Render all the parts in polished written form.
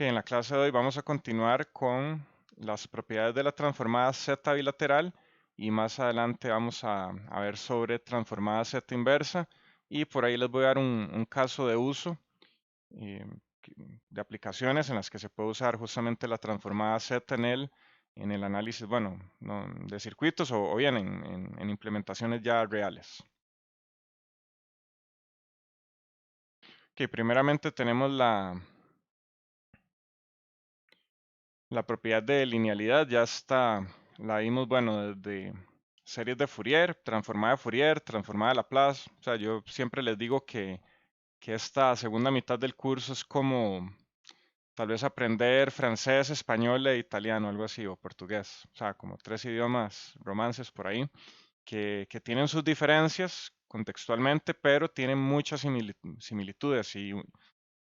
En la clase de hoy vamos a continuar con las propiedades de la transformada z bilateral y más adelante vamos a ver sobre transformada z inversa y por ahí les voy a dar un caso de uso eh, de aplicaciones en las que se puede usar justamente la transformada z en el análisis, bueno, de circuitos o bien en implementaciones ya reales. Primeramente tenemos la propiedad de linealidad, ya está, la vimos, bueno, desde series de Fourier, transformada de Laplace. O sea, yo siempre les digo que esta segunda mitad del curso es como tal vez aprender francés, español e italiano, algo así, o portugués. O sea, como tres idiomas, romances por ahí, que tienen sus diferencias contextualmente, pero tienen muchas similitudes y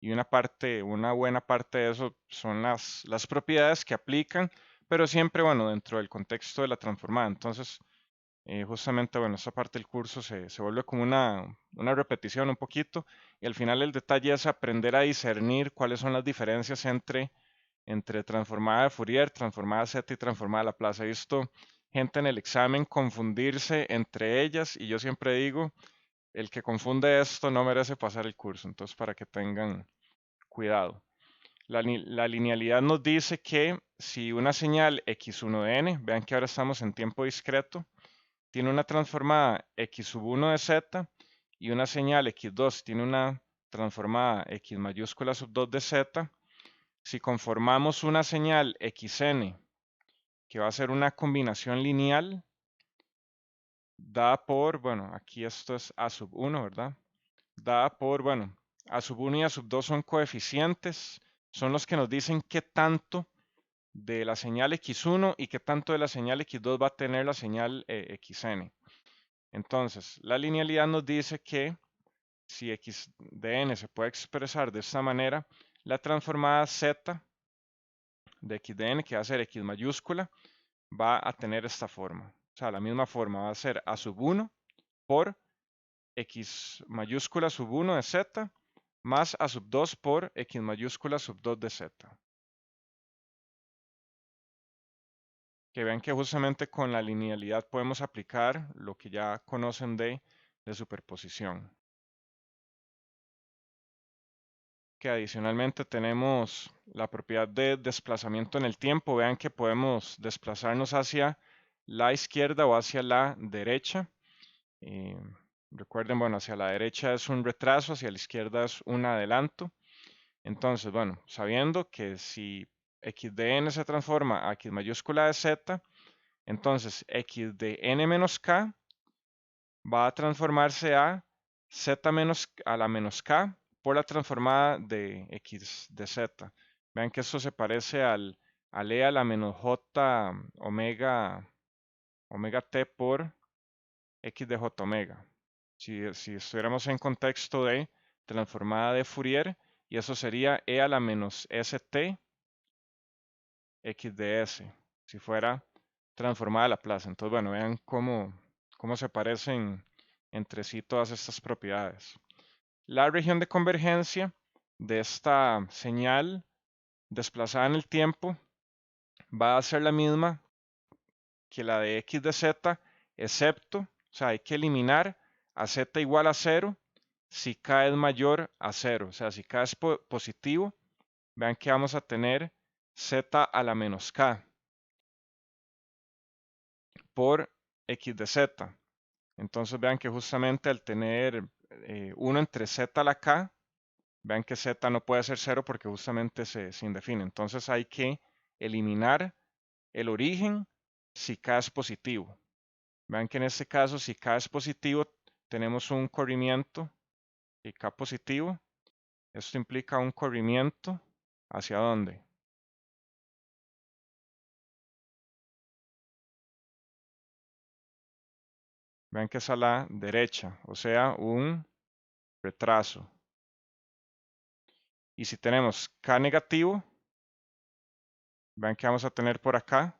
una buena parte de eso son las propiedades que aplican, pero siempre, bueno, dentro del contexto de la transformada. Entonces, justamente, bueno, esta parte del curso se vuelve como una repetición un poquito, y al final el detalle es aprender a discernir cuáles son las diferencias entre transformada de Fourier, transformada Z y transformada de Laplace. He visto gente en el examen confundirse entre ellas, y yo siempre digo, el que confunde esto no merece pasar el curso, entonces para que tengan cuidado. La linealidad nos dice que si una señal x1 de n, vean que ahora estamos en tiempo discreto, tiene una transformada x1 de z y una señal x2 tiene una transformada x mayúscula sub 2 de z, si conformamos una señal xn que va a ser una combinación lineal dada por, bueno, aquí esto es a sub 1, ¿verdad? Dada por, bueno, a sub 1 y a sub 2 son coeficientes, son los que nos dicen qué tanto de la señal x1 y qué tanto de la señal x2 va a tener la señal xn. Entonces, la linealidad nos dice que si x de n se puede expresar de esta manera, la transformada z de x de n, que va a ser x mayúscula, va a tener esta forma. O sea, la misma forma va a ser a sub 1 por x mayúscula sub 1 de z más a sub 2 por x mayúscula sub 2 de z. Que vean que justamente con la linealidad podemos aplicar lo que ya conocen de superposición. Que adicionalmente tenemos la propiedad de desplazamiento en el tiempo. Vean que podemos desplazarnos hacia la izquierda o hacia la derecha. Eh, Recuerden, bueno, hacia la derecha es un retraso, hacia la izquierda es un adelanto. Entonces, bueno, sabiendo que si x de n se transforma a x mayúscula de z, entonces x de n menos k va a transformarse a z menos a la menos k por la transformada de x de z. Vean que esto se parece al e a la menos j omega t por x de j omega. Si estuviéramos en contexto de transformada de Fourier, y eso sería e a la menos st x de s, si fuera transformada a Laplace. Entonces, bueno, vean cómo se parecen entre sí todas estas propiedades. La región de convergencia de esta señal desplazada en el tiempo va a ser la misma que la de x de z, excepto, o sea, hay que eliminar a z igual a 0 si k es mayor a 0. O sea, si k es positivo, vean que vamos a tener z a la menos k por x de z. Entonces vean que justamente al tener 1 entre z a la k, vean que z no puede ser 0 porque justamente se indefine. Entonces hay que eliminar el origen si k es positivo. Vean que en este caso, si k es positivo, tenemos un corrimiento y k positivo. Esto implica un corrimiento ¿hacia dónde? Vean que es a la derecha, o sea, un retraso. Y si tenemos k negativo, vean que vamos a tener por acá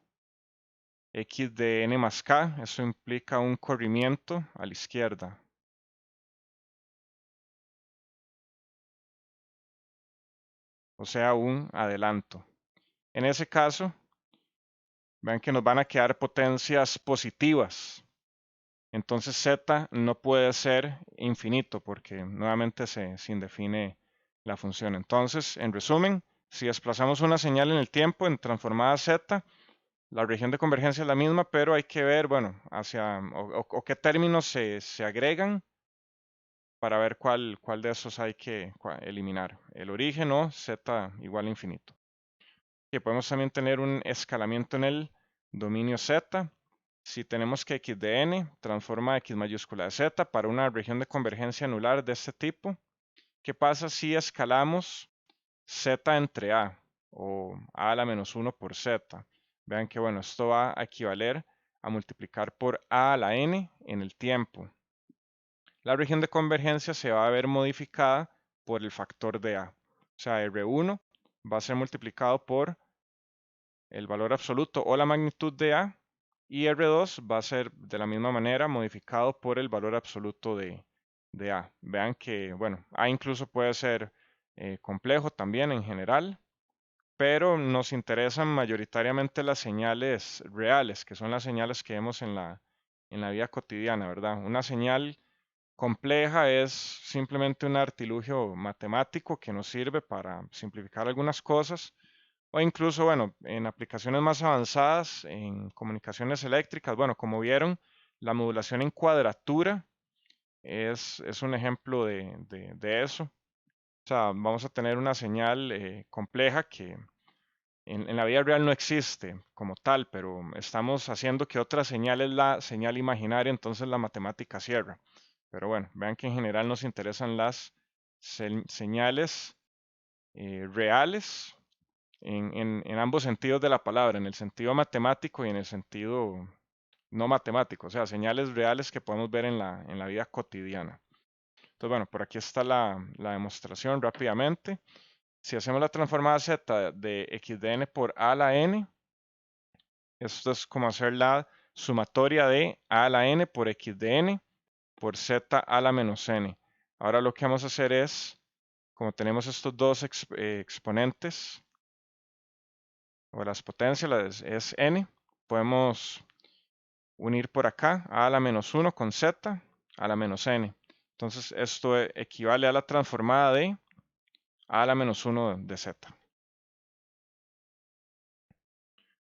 x de n más k, eso implica un corrimiento a la izquierda. o sea, un adelanto. En ese caso, vean que nos van a quedar potencias positivas. Entonces Z no puede ser infinito porque nuevamente se indefine la función. Entonces, en resumen, si desplazamos una señal en el tiempo en transformada Z, la región de convergencia es la misma, pero hay que ver, bueno, o qué términos se agregan para ver cuál de esos hay que eliminar. El origen o Z igual a infinito. Que podemos también tener un escalamiento en el dominio Z. Si tenemos que x de n transforma x mayúscula de z para una región de convergencia anular de este tipo, ¿qué pasa si escalamos z entre a o a la menos 1 por z? Vean que bueno, esto va a equivaler a multiplicar por a la n en el tiempo. La región de convergencia se va a ver modificada por el factor de a. O sea, R1 va a ser multiplicado por el valor absoluto o la magnitud de A, y R2 va a ser de la misma manera modificado por el valor absoluto de A. Vean que, bueno, A incluso puede ser complejo también en general, pero nos interesan mayoritariamente las señales reales, que son las señales que vemos en la vida cotidiana, ¿verdad? Una señal compleja es simplemente un artilugio matemático que nos sirve para simplificar algunas cosas o incluso, bueno, en aplicaciones más avanzadas, en comunicaciones eléctricas, bueno, como vieron, la modulación en cuadratura es un ejemplo de eso. O sea, vamos a tener una señal compleja que en la vida real no existe como tal, pero estamos haciendo que otra señal es la señal imaginaria, entonces la matemática cierra. Pero bueno, vean que en general nos interesan las señales reales en ambos sentidos de la palabra, en el sentido matemático y en el sentido no matemático, o sea, señales reales que podemos ver en la vida cotidiana. Entonces, bueno, por aquí está la demostración rápidamente. Si hacemos la transformada z de x de n por a a la n, esto es como hacer la sumatoria de a a la n por x de n por z a la menos n. Ahora lo que vamos a hacer es, como tenemos estos dos exponentes, o las potencias, es n, podemos unir por acá a la menos 1 con z a la menos n. Entonces esto equivale a la transformada de a la menos 1 de z.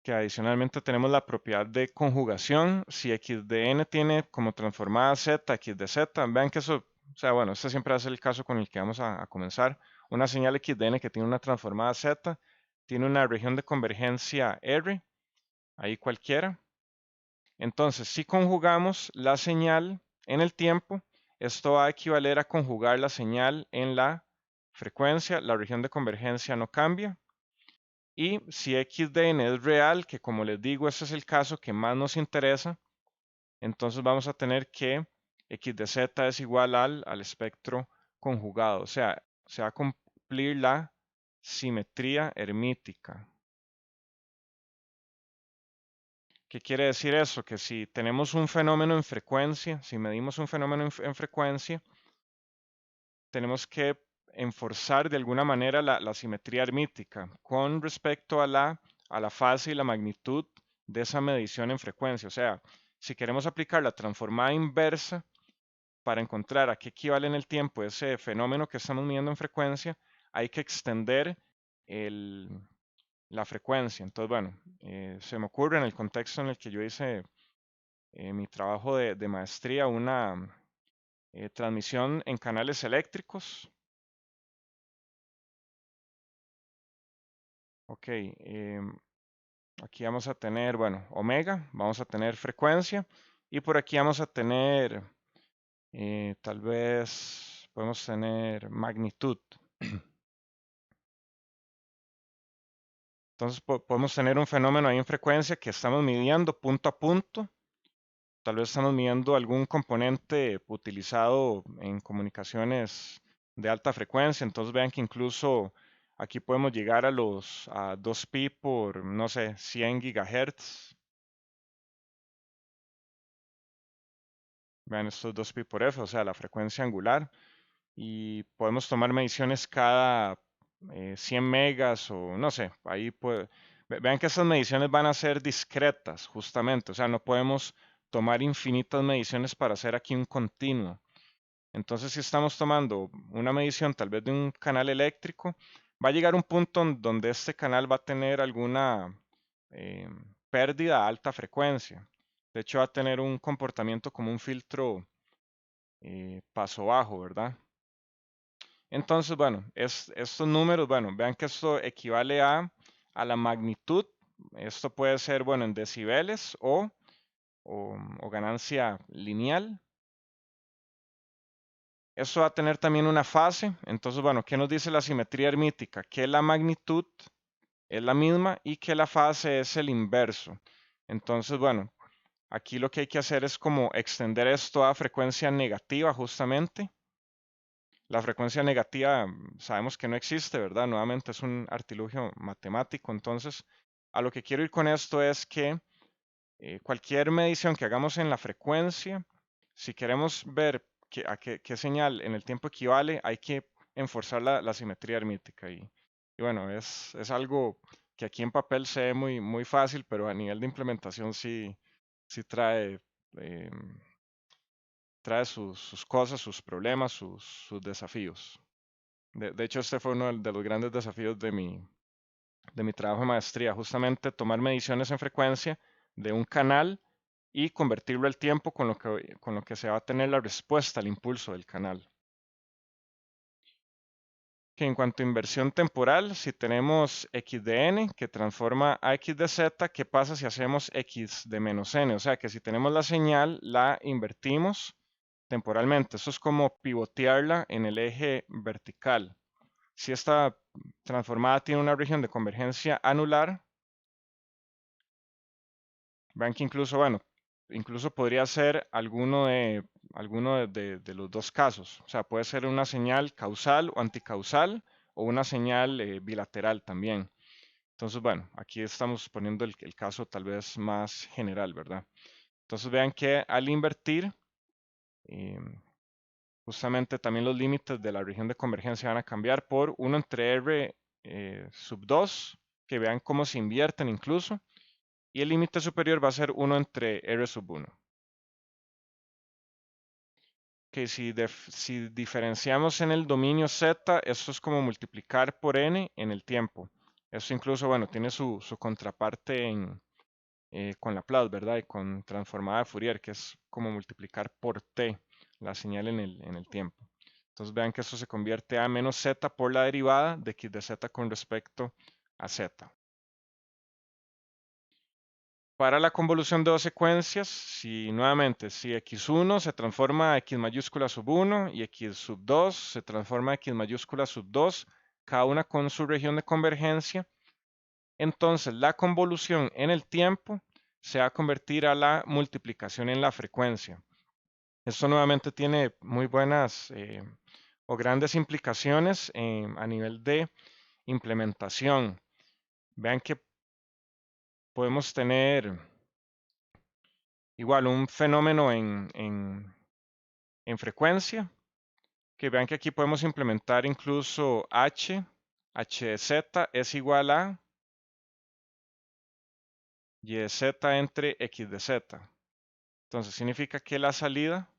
Que adicionalmente tenemos la propiedad de conjugación. Si x de n tiene como transformada z, x de z, vean que eso, o sea, bueno, este siempre va a ser el caso con el que vamos a comenzar. Una señal x de n que tiene una transformada z, tiene una región de convergencia R, ahí cualquiera. Entonces, si conjugamos la señal en el tiempo, esto va a equivaler a conjugar la señal en la frecuencia. La región de convergencia no cambia. Y si x de n es real, que como les digo, este es el caso que más nos interesa, entonces vamos a tener que x de z es igual al espectro conjugado. O sea, se va a cumplir la simetría hermítica. ¿Qué quiere decir eso? Que si tenemos un fenómeno en frecuencia, si medimos un fenómeno en frecuencia, tenemos que enforzar de alguna manera la simetría hermítica con respecto a la fase y la magnitud de esa medición en frecuencia. O sea, si queremos aplicar la transformada inversa para encontrar a qué equivale en el tiempo ese fenómeno que estamos midiendo en frecuencia, hay que extender el, la frecuencia. Entonces, bueno, se me ocurre en el contexto en el que yo hice mi trabajo de maestría una transmisión en canales eléctricos. Ok, aquí vamos a tener, bueno, omega, vamos a tener frecuencia y por aquí vamos a tener, tal vez, podemos tener magnitud. Entonces podemos tener un fenómeno ahí en frecuencia que estamos midiendo punto a punto. Tal vez estamos midiendo algún componente utilizado en comunicaciones de alta frecuencia. Entonces vean que incluso aquí podemos llegar a los a 2pi por, no sé, 100 gigahertz. Vean, esto es 2pi por f, o sea, la frecuencia angular. Y podemos tomar mediciones cada 100 megas o no sé, ahí vean que estas mediciones van a ser discretas, justamente, o sea, no podemos tomar infinitas mediciones para hacer aquí un continuo. Entonces, si estamos tomando una medición tal vez de un canal eléctrico, va a llegar un punto donde este canal va a tener alguna eh, pérdida a alta frecuencia. De hecho, va a tener un comportamiento como un filtro paso bajo, ¿verdad? Entonces, bueno, estos números, bueno, vean que esto equivale a la magnitud. Esto puede ser, bueno, en decibeles o ganancia lineal. Esto va a tener también una fase. Entonces, bueno, ¿qué nos dice la simetría hermítica? Que la magnitud es la misma y que la fase es el inverso. Entonces, bueno, aquí lo que hay que hacer es como extender esto a frecuencia negativa justamente. La frecuencia negativa sabemos que no existe, ¿verdad? Nuevamente es un artilugio matemático. Entonces, a lo que quiero ir con esto es que cualquier medición que hagamos en la frecuencia, si queremos ver a qué señal en el tiempo equivale, hay que enforzar la simetría hermítica. Y bueno, es algo que aquí en papel se ve muy fácil, pero a nivel de implementación sí eh, trae sus cosas, sus problemas, sus desafíos. De hecho, este fue uno de los grandes desafíos de mi trabajo de maestría, justamente tomar mediciones en frecuencia de un canal y convertirlo al tiempo con lo que se va a tener la respuesta al impulso del canal. Que en cuanto a inversión temporal, si tenemos x de n que transforma a x de z, ¿qué pasa si hacemos x de menos n? O sea que si tenemos la señal, la invertimos temporalmente. Eso es como pivotearla en el eje vertical. Si esta transformada tiene una región de convergencia anular, vean que incluso, bueno, incluso podría ser alguno de los dos casos. O sea, puede ser una señal causal o anticausal o una señal bilateral también. Entonces, bueno, aquí estamos poniendo el caso tal vez más general, ¿verdad? Entonces vean que al invertir, eh, justamente también los límites de la región de convergencia van a cambiar por 1 entre R sub 2, que vean cómo se invierten incluso, y el límite superior va a ser 1 entre R sub 1. Que si diferenciamos en el dominio Z, esto es como multiplicar por n en el tiempo. Esto incluso, bueno, tiene su contraparte con Laplace, ¿verdad? Y con transformada de Fourier, que es como multiplicar por t la señal en el tiempo. Entonces vean que esto se convierte a menos z por la derivada de x de z con respecto a z. Para la convolución de dos secuencias, si x1 se transforma a x mayúscula sub 1 y x sub 2 se transforma a x mayúscula sub 2, cada una con su región de convergencia, entonces la convolución en el tiempo se va a convertir a la multiplicación en la frecuencia. Esto nuevamente tiene muy buenas o grandes implicaciones a nivel de implementación. Vean que podemos tener igual un fenómeno en frecuencia, que vean que aquí podemos implementar incluso h de z es igual a y de z entre x de z. Entonces significa que la salida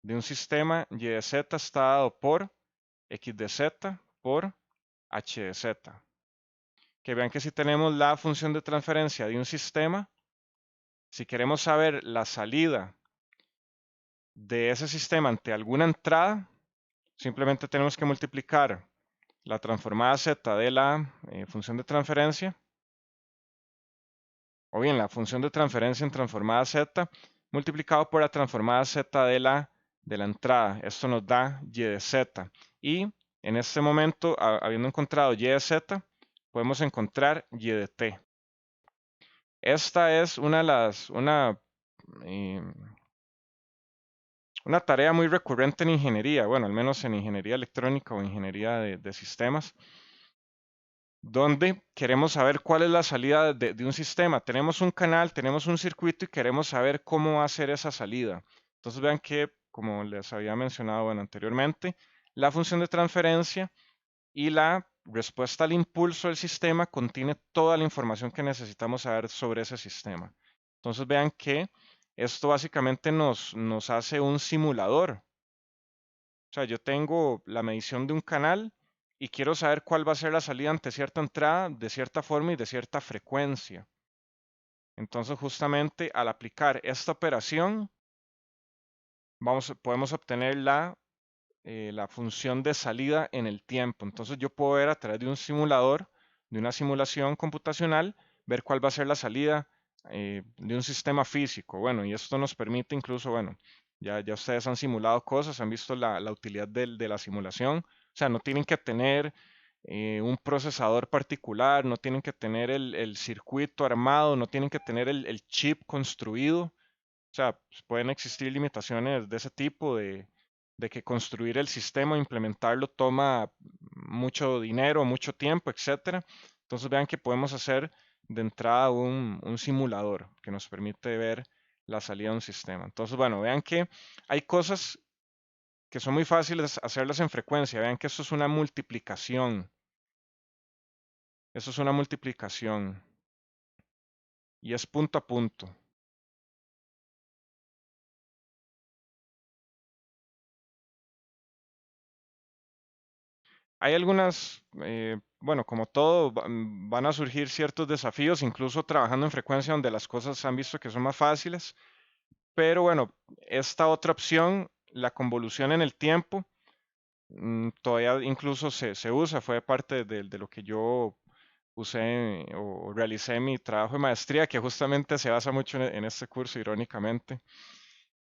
de un sistema y de z está dado por x de z por h de z. Que vean que si tenemos la función de transferencia de un sistema, si queremos saber la salida de ese sistema ante alguna entrada, simplemente tenemos que multiplicar la transformada z de la función de transferencia, o bien la función de transferencia en transformada z, multiplicado por la transformada z de la entrada. Esto nos da y de z. Y en este momento, habiendo encontrado y de z, podemos encontrar y de t. Esta es eh, una tarea muy recurrente en ingeniería, bueno, al menos en ingeniería electrónica o ingeniería de sistemas, donde queremos saber cuál es la salida de un sistema. Tenemos un canal, tenemos un circuito y queremos saber cómo va a ser esa salida. Entonces vean que, como les había mencionado bueno, anteriormente, la función de transferencia y la respuesta al impulso del sistema contiene toda la información que necesitamos saber sobre ese sistema. Entonces vean que esto básicamente nos hace un simulador. O sea, yo tengo la medición de un canal y quiero saber cuál va a ser la salida ante cierta entrada, de cierta forma y de cierta frecuencia. Entonces, justamente al aplicar esta operación, podemos obtener la función de salida en el tiempo. Entonces, yo puedo ver a través de un simulador, de una simulación computacional, ver cuál va a ser la salida de un sistema físico. Bueno, y esto nos permite incluso, bueno, ya ustedes han simulado cosas, han visto la utilidad de la simulación. O sea, no tienen que tener un procesador particular, no tienen que tener el circuito armado, no tienen que tener el chip construido. O sea, pues, pueden existir limitaciones de ese tipo, de que construir el sistema, implementarlo toma mucho dinero, mucho tiempo, etcétera. Entonces vean que podemos hacer de entrada un simulador que nos permite ver la salida de un sistema. Entonces, bueno, vean que hay cosas que son muy fáciles hacerlas en frecuencia. Vean que esto es una multiplicación. Eso es una multiplicación y es punto a punto. Hay algunas, bueno, como todo, van a surgir ciertos desafíos, incluso trabajando en frecuencia donde las cosas han visto que son más fáciles. Pero bueno, esta otra opción, la convolución en el tiempo, todavía incluso se usa, fue parte de lo que yo usé o realicé en mi trabajo de maestría, que justamente se basa mucho en este curso, irónicamente.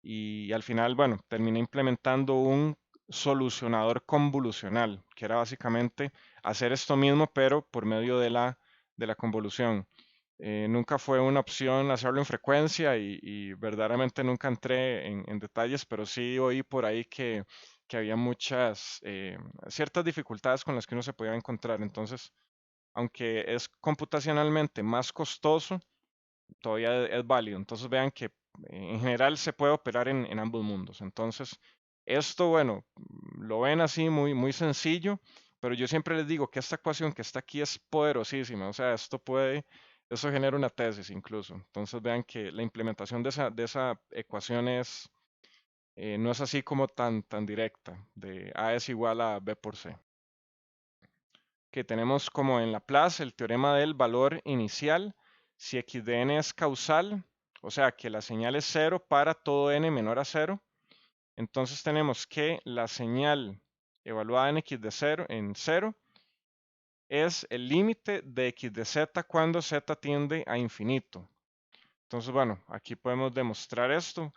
Y al final, bueno, terminé implementando un solucionador convolucional, que era básicamente hacer esto mismo, pero por medio de la convolución. Nunca fue una opción hacerlo en frecuencia y verdaderamente nunca entré en detalles, pero sí oí por ahí que había muchas, ciertas dificultades con las que uno se podía encontrar. Entonces, aunque es computacionalmente más costoso, todavía es válido. Entonces vean que en general se puede operar en ambos mundos. Entonces, esto, bueno, lo ven así muy sencillo, pero yo siempre les digo que esta ecuación que está aquí es poderosísima. O sea, eso genera una tesis incluso. Entonces vean que la implementación de esa ecuación no es así como tan directa, de A es igual a B por C. Que tenemos como en Laplace el teorema del valor inicial. Si x de n es causal, o sea que la señal es cero para todo n menor a cero, entonces tenemos que la señal evaluada en x de cero, en cero, es el límite de x de z cuando z tiende a infinito. Entonces, bueno, aquí podemos demostrar esto.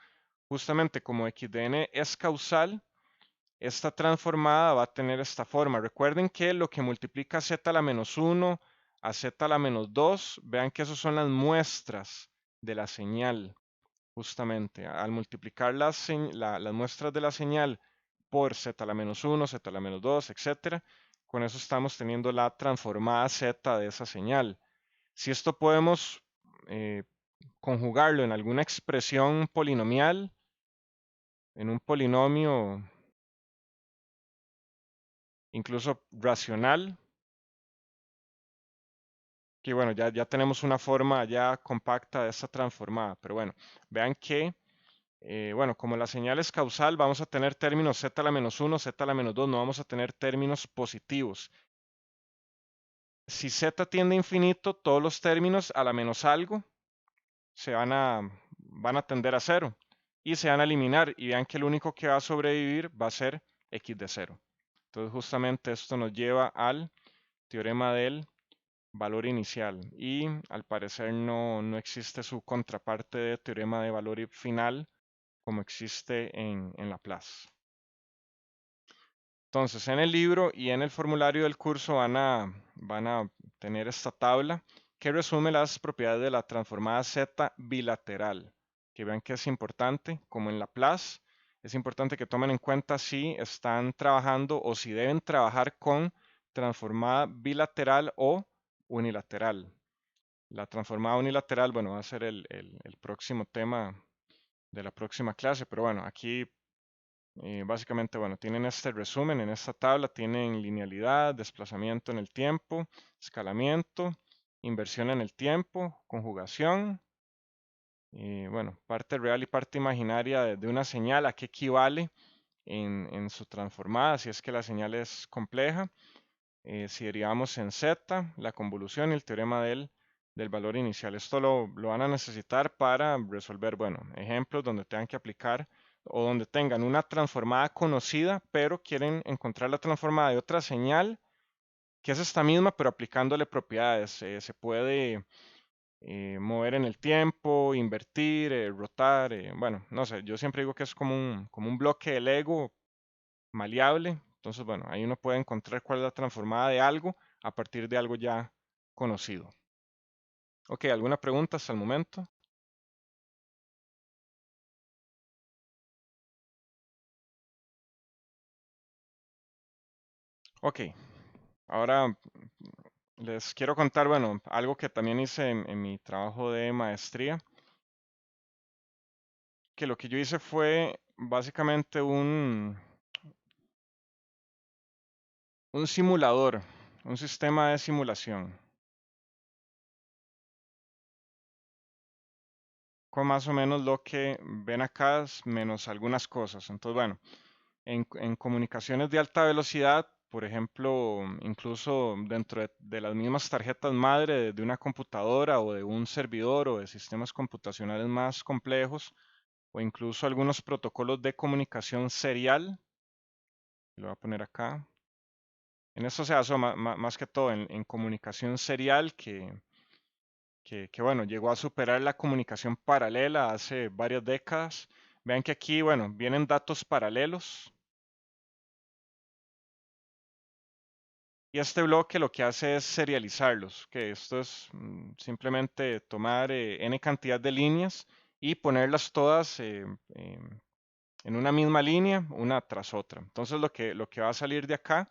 Justamente como x de n es causal, esta transformada va a tener esta forma. Recuerden que lo que multiplica z a la menos 1 a z a la menos 2, vean que esas son las muestras de la señal. Justamente, al multiplicar las muestras de la señal por z a la menos 1, z a la menos 2, etcétera, con eso estamos teniendo la transformada z de esa señal. Si esto podemos eh, conjugarlo en alguna expresión polinomial, en un polinomio incluso racional, que bueno, ya tenemos una forma ya compacta de esta transformada, pero bueno, vean que, bueno, como la señal es causal, vamos a tener términos z a la menos 1, z a la menos 2, no vamos a tener términos positivos. Si z tiende a infinito, todos los términos a la menos algo van a tender a cero y se van a eliminar y vean que el único que va a sobrevivir va a ser x de cero. Entonces justamente esto nos lleva al teorema del valor inicial y al parecer no existe su contraparte de teorema de valor final como existe en Laplace. Entonces en el libro y en el formulario del curso van a tener esta tabla que resume las propiedades de la transformada Z bilateral. Que vean que es importante, como en Laplace, es importante que tomen en cuenta si están trabajando o si deben trabajar con transformada bilateral o unilateral. La transformada unilateral, bueno, va a ser el próximo tema de la próxima clase, pero bueno, aquí Básicamente, bueno, tienen este resumen en esta tabla, tienen linealidad, desplazamiento en el tiempo, escalamiento, inversión en el tiempo, conjugación, bueno, parte real y parte imaginaria de una señal, a qué equivale en su transformada, si es que la señal es compleja, si derivamos en z, la convolución y el teorema del valor inicial. Esto lo van a necesitar para resolver, bueno, ejemplos donde tengan que aplicar o donde tengan una transformada conocida, pero quieren encontrar la transformada de otra señal que es esta misma, pero aplicándole propiedades. Se puede mover en el tiempo, invertir, rotar, bueno, no sé, yo siempre digo que es como un bloque de Lego maleable. Entonces, bueno, ahí uno puede encontrar cuál es la transformada de algo a partir de algo ya conocido. Ok, ¿alguna pregunta hasta el momento? Ok, ahora les quiero contar, bueno, algo que también hice en mi trabajo de maestría, que lo que yo hice fue básicamente un simulador, un sistema de simulación, con más o menos lo que ven acá, menos algunas cosas. Entonces, bueno, en comunicaciones de alta velocidad, por ejemplo, incluso dentro de las mismas tarjetas madre de una computadora o de un servidor o de sistemas computacionales más complejos, o incluso algunos protocolos de comunicación serial, lo voy a poner acá. En esto se hace más que todo en comunicación serial, que, bueno, llegó a superar la comunicación paralela hace varias décadas. Vean que aquí, bueno, vienen datos paralelos. Y este bloque lo que hace es serializarlos, que esto es simplemente tomar n cantidad de líneas y ponerlas todas en una misma línea, una tras otra. Entonces lo que va a salir de acá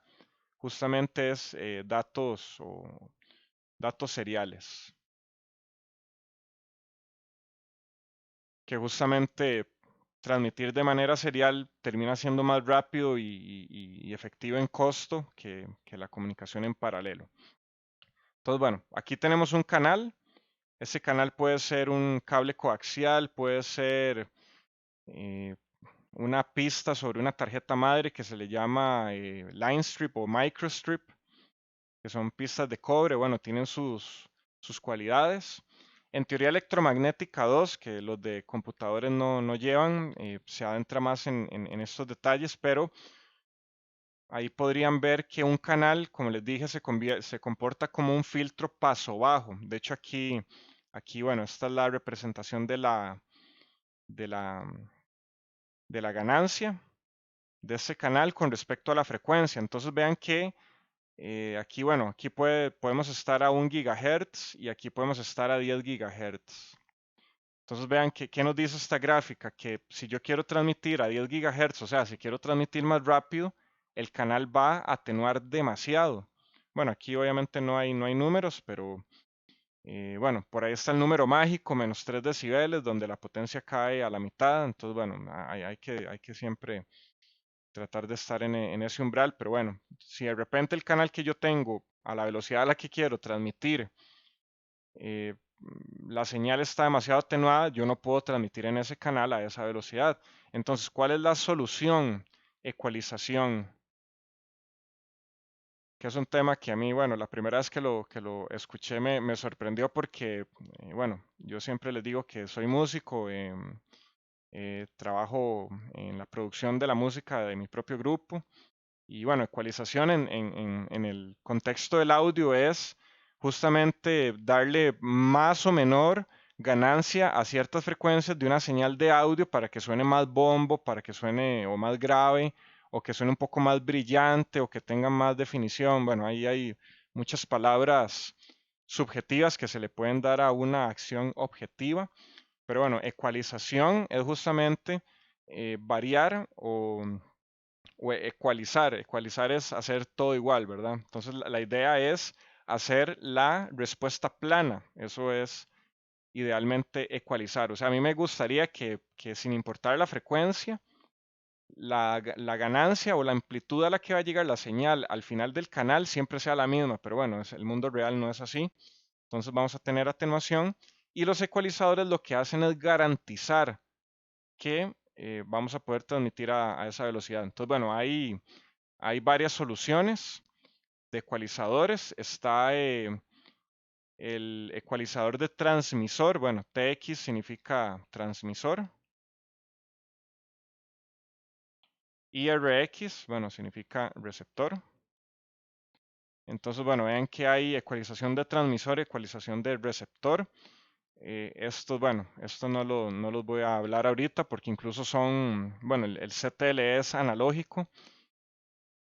justamente es datos o datos seriales, que justamente transmitir de manera serial termina siendo más rápido y efectivo en costo que la comunicación en paralelo. Entonces, bueno, aquí tenemos un canal. Ese canal puede ser un cable coaxial, puede ser eh, una pista sobre una tarjeta madre que se le llama line strip o microstrip, que son pistas de cobre. Bueno, tienen sus cualidades. En teoría electromagnética 2, que los de computadores no llevan, se adentra más en estos detalles, pero ahí podrían ver que un canal, como les dije, se comporta como un filtro paso bajo. De hecho, aquí, bueno, esta es la representación de la, de la ganancia de ese canal con respecto a la frecuencia. Entonces vean que aquí, bueno, aquí podemos estar a 1 GHz y aquí podemos estar a 10 GHz. Entonces vean qué nos dice esta gráfica, que si yo quiero transmitir a 10 GHz, o sea, si quiero transmitir más rápido, el canal va a atenuar demasiado. Bueno, aquí obviamente no hay números, pero bueno, por ahí está el número mágico, menos 3 decibeles, donde la potencia cae a la mitad. Entonces, bueno, hay que siempre tratar de estar en ese umbral, pero bueno, si de repente el canal que yo tengo a la velocidad a la que quiero transmitir, la señal está demasiado atenuada, yo no puedo transmitir en ese canal a esa velocidad. Entonces, ¿cuál es la solución? Ecualización, que es un tema que a mí, bueno, la primera vez que lo escuché me sorprendió porque, bueno, yo siempre les digo que soy músico, trabajo en la producción de la música de mi propio grupo. Y bueno, ecualización en el contexto del audio es justamente darle más o menor ganancia a ciertas frecuencias de una señal de audio para que suene más bombo, para que suene o más grave, o que suene un poco más brillante, o que tenga más definición. Bueno, ahí hay muchas palabras subjetivas que se le pueden dar a una acción objetiva. Pero bueno, ecualización es justamente variar o ecualizar. Ecualizar es hacer todo igual, ¿verdad? Entonces la idea es hacer la respuesta plana. Eso es idealmente ecualizar. O sea, a mí me gustaría que sin importar la frecuencia, la ganancia o la amplitud a la que va a llegar la señal al final del canal siempre sea la misma, pero bueno, el mundo real no es así. Entonces vamos a tener atenuación y los ecualizadores lo que hacen es garantizar que vamos a poder transmitir a esa velocidad. Entonces, bueno, hay varias soluciones de ecualizadores. Está el ecualizador de transmisor, bueno, TX significa transmisor. IRX, bueno, significa receptor. Entonces, bueno, vean que hay ecualización de transmisor, ecualización de receptor. Esto, bueno, esto no los voy a hablar ahorita porque incluso son, bueno, el CTL es analógico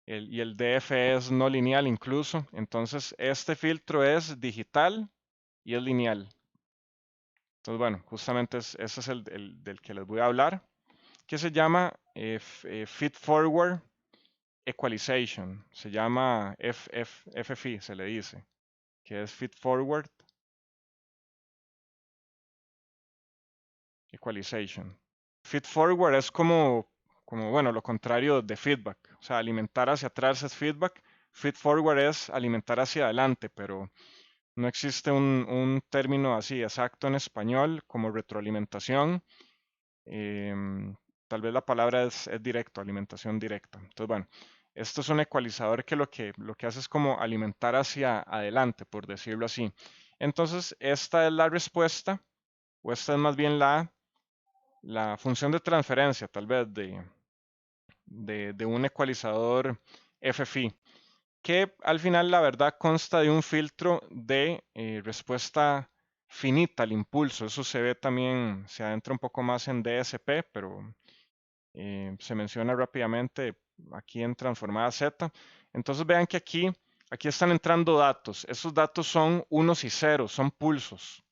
y el DF es no lineal incluso. Entonces, este filtro es digital y es lineal. Entonces, bueno, justamente ese es el del que les voy a hablar, que se llama Feed Forward Equalization. Se llama FFI, se le dice, que es Feed Forward Equalization. Feed forward es como, bueno, lo contrario de feedback. O sea, alimentar hacia atrás es feedback. Feed forward es alimentar hacia adelante, pero no existe un término así exacto en español como retroalimentación. Em, Tal vez la palabra es directo, alimentación directa. Entonces, bueno, esto es un ecualizador que lo que hace es como alimentar hacia adelante, por decirlo así. Entonces, esta es la respuesta, o esta es más bien la función de transferencia, tal vez, de un ecualizador FFI, que al final la verdad consta de un filtro de respuesta finita al impulso. Eso se ve también, se adentra un poco más en DSP, pero se menciona rápidamente aquí en transformada Z. Entonces vean que aquí están entrando datos. Esos datos son unos y ceros, son pulsos,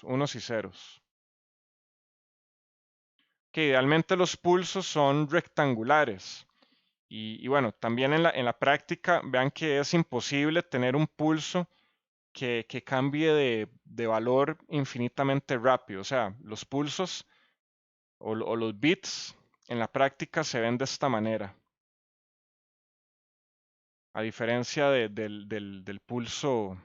unos y ceros. Que idealmente los pulsos son rectangulares. Y bueno, también en la práctica, vean que es imposible tener un pulso que cambie de valor infinitamente rápido. O sea, los pulsos o los bits en la práctica se ven de esta manera. A diferencia del pulso,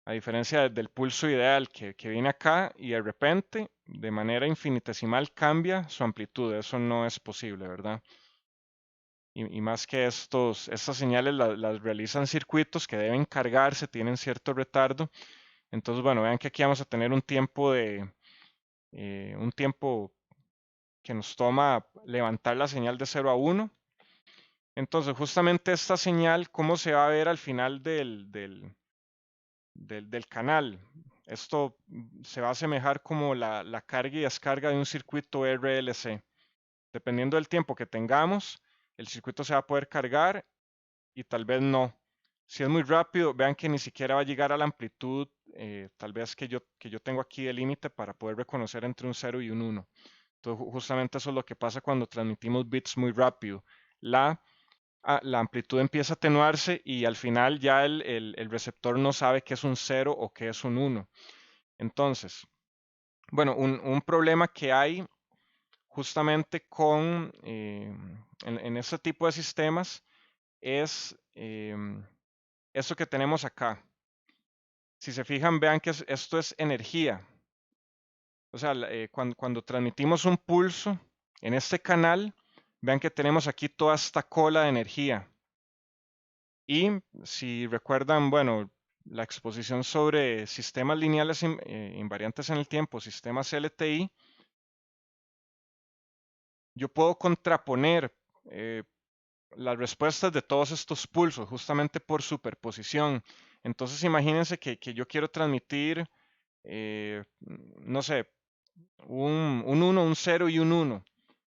a diferencia del pulso ideal que viene acá y de repente, de manera infinitesimal, cambia su amplitud. Eso no es posible, ¿verdad? Y más que estas señales las realizan circuitos que deben cargarse, tienen cierto retardo. Entonces, bueno, vean que aquí vamos a tener un tiempo que nos toma levantar la señal de 0 a 1. Entonces, justamente esta señal, ¿cómo se va a ver al final del canal? Esto se va a asemejar como la carga y descarga de un circuito RLC. Dependiendo del tiempo que tengamos, el circuito se va a poder cargar y tal vez no. Si es muy rápido, vean que ni siquiera va a llegar a la amplitud, tal vez que yo tengo aquí de límite para poder reconocer entre un 0 y un 1. Entonces, justamente eso es lo que pasa cuando transmitimos bits muy rápido. La amplitud empieza a atenuarse y al final ya el receptor no sabe qué es un 0 o qué es un 1. Entonces, bueno, un problema que hay justamente en este tipo de sistemas es esto que tenemos acá. Si se fijan, vean que esto es energía. O sea, cuando transmitimos un pulso en este canal, vean que tenemos aquí toda esta cola de energía. Y si recuerdan, bueno, la exposición sobre sistemas lineales invariantes en el tiempo, sistemas LTI, yo puedo contraponer eh, las respuestas de todos estos pulsos justamente por superposición. Entonces imagínense que yo quiero transmitir, no sé, un 1, un 0 y un 1.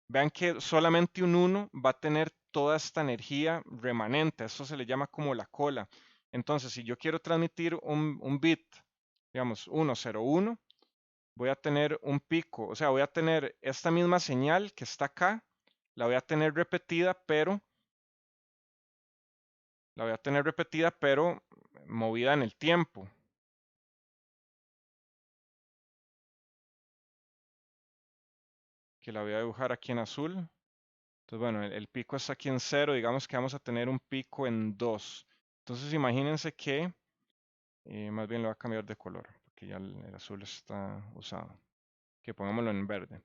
Vean que solamente un 1 va a tener toda esta energía remanente. Eso se le llama como la cola. Entonces, si yo quiero transmitir un bit, digamos 1, 0, 1, voy a tener un pico. O sea, voy a tener esta misma señal que está acá, la voy a tener repetida, pero movida en el tiempo. que la voy a dibujar aquí en azul. Entonces, bueno, el pico está aquí en 0, digamos que vamos a tener un pico en 2. Entonces, imagínense que, más bien lo voy a cambiar de color, porque ya el azul está usado. Que pongámoslo en verde.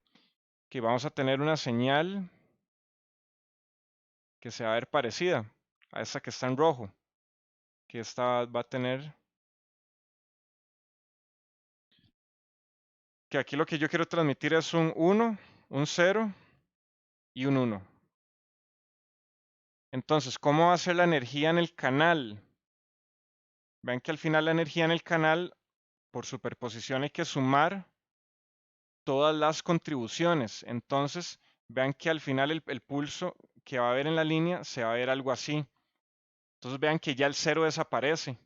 Que vamos a tener una señal que se va a ver parecida a esta que está en rojo. Que esta va a tener, que aquí lo que yo quiero transmitir es un 1, un 0 y un 1. Entonces, ¿cómo va a ser la energía en el canal? Vean que al final la energía en el canal, por superposición, hay que sumar todas las contribuciones. Entonces, vean que al final el pulso que va a haber en la línea se va a ver algo así. Entonces, vean que ya el 0 desaparece.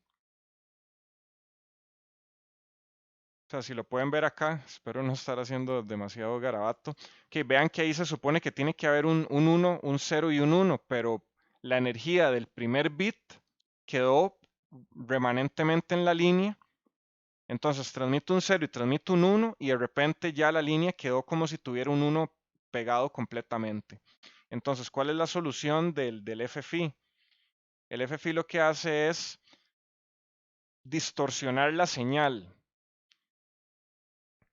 O sea, si lo pueden ver acá, espero no estar haciendo demasiado garabato, que vean que ahí se supone que tiene que haber un 1, un 0 y un 1, pero la energía del primer bit quedó remanentemente en la línea. Entonces transmito un 0 y transmito un 1 y de repente ya la línea quedó como si tuviera un 1 pegado completamente. Entonces, ¿cuál es la solución del FFI? El FFI lo que hace es distorsionar la señal.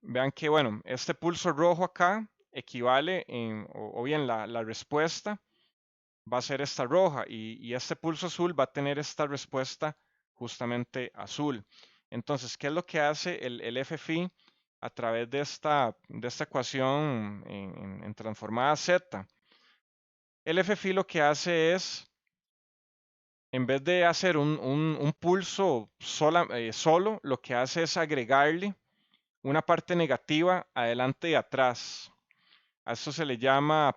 Vean que, bueno, este pulso rojo acá equivale, o bien la respuesta va a ser esta roja y este pulso azul va a tener esta respuesta justamente azul. Entonces, ¿qué es lo que hace el FFI a través de esta ecuación en transformada Z? El FFI lo que hace es, en vez de hacer un pulso solo, lo que hace es agregarle una parte negativa adelante y atrás. A esto se le llama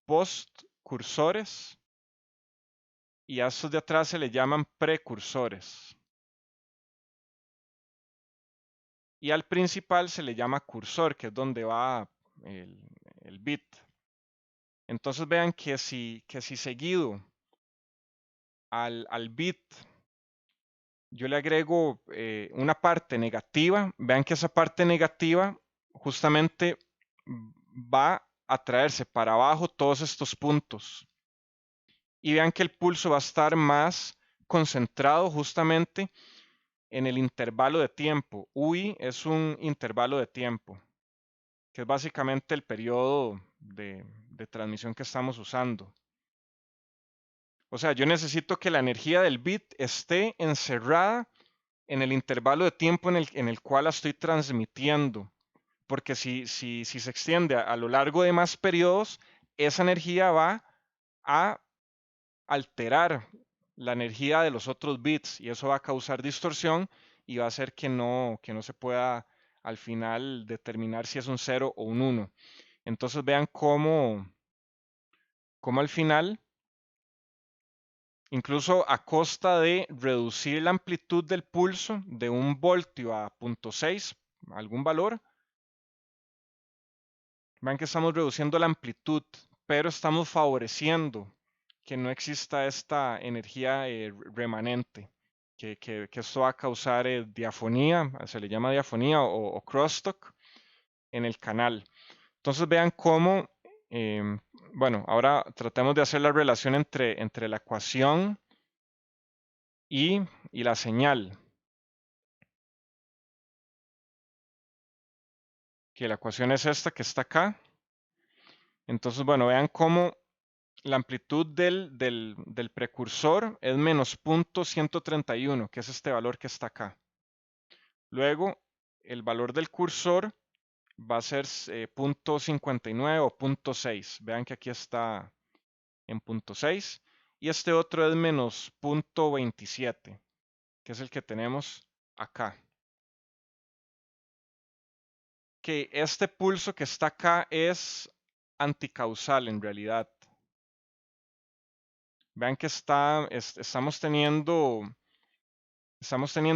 postcursores y a estos de atrás se le llaman precursores. Y al principal se le llama cursor, que es donde va el bit. Entonces vean que si seguido al bit yo le agrego una parte negativa, vean que esa parte negativa justamente va a traerse para abajo todos estos puntos. Y vean que el pulso va a estar más concentrado justamente en el intervalo de tiempo. UI es un intervalo de tiempo, que es básicamente el periodo de transmisión que estamos usando. O sea, yo necesito que la energía del bit esté encerrada en el intervalo de tiempo en el cual la estoy transmitiendo. Porque si se extiende a lo largo de más periodos, esa energía va a alterar la energía de los otros bits y eso va a causar distorsión y va a hacer que no se pueda al final determinar si es un 0 o un 1. Entonces vean cómo al final, incluso a costa de reducir la amplitud del pulso de 1 voltio a 0.6, algún valor, vean que estamos reduciendo la amplitud, pero estamos favoreciendo que no exista esta energía remanente, que esto va a causar diafonía, se le llama diafonía o crosstalk en el canal. Entonces vean cómo, em, bueno, ahora tratemos de hacer la relación entre la ecuación y la señal. Que la ecuación es esta que está acá. Entonces, bueno, vean cómo la amplitud del precursor es menos 0.131, que es este valor que está acá. Luego, el valor del cursor va a ser 0.59 o 0.6. Vean que aquí está en 0.6. Y este otro es menos 0.27, que es el que tenemos acá. Que este pulso que está acá es anticausal en realidad. Vean que estamos teniendo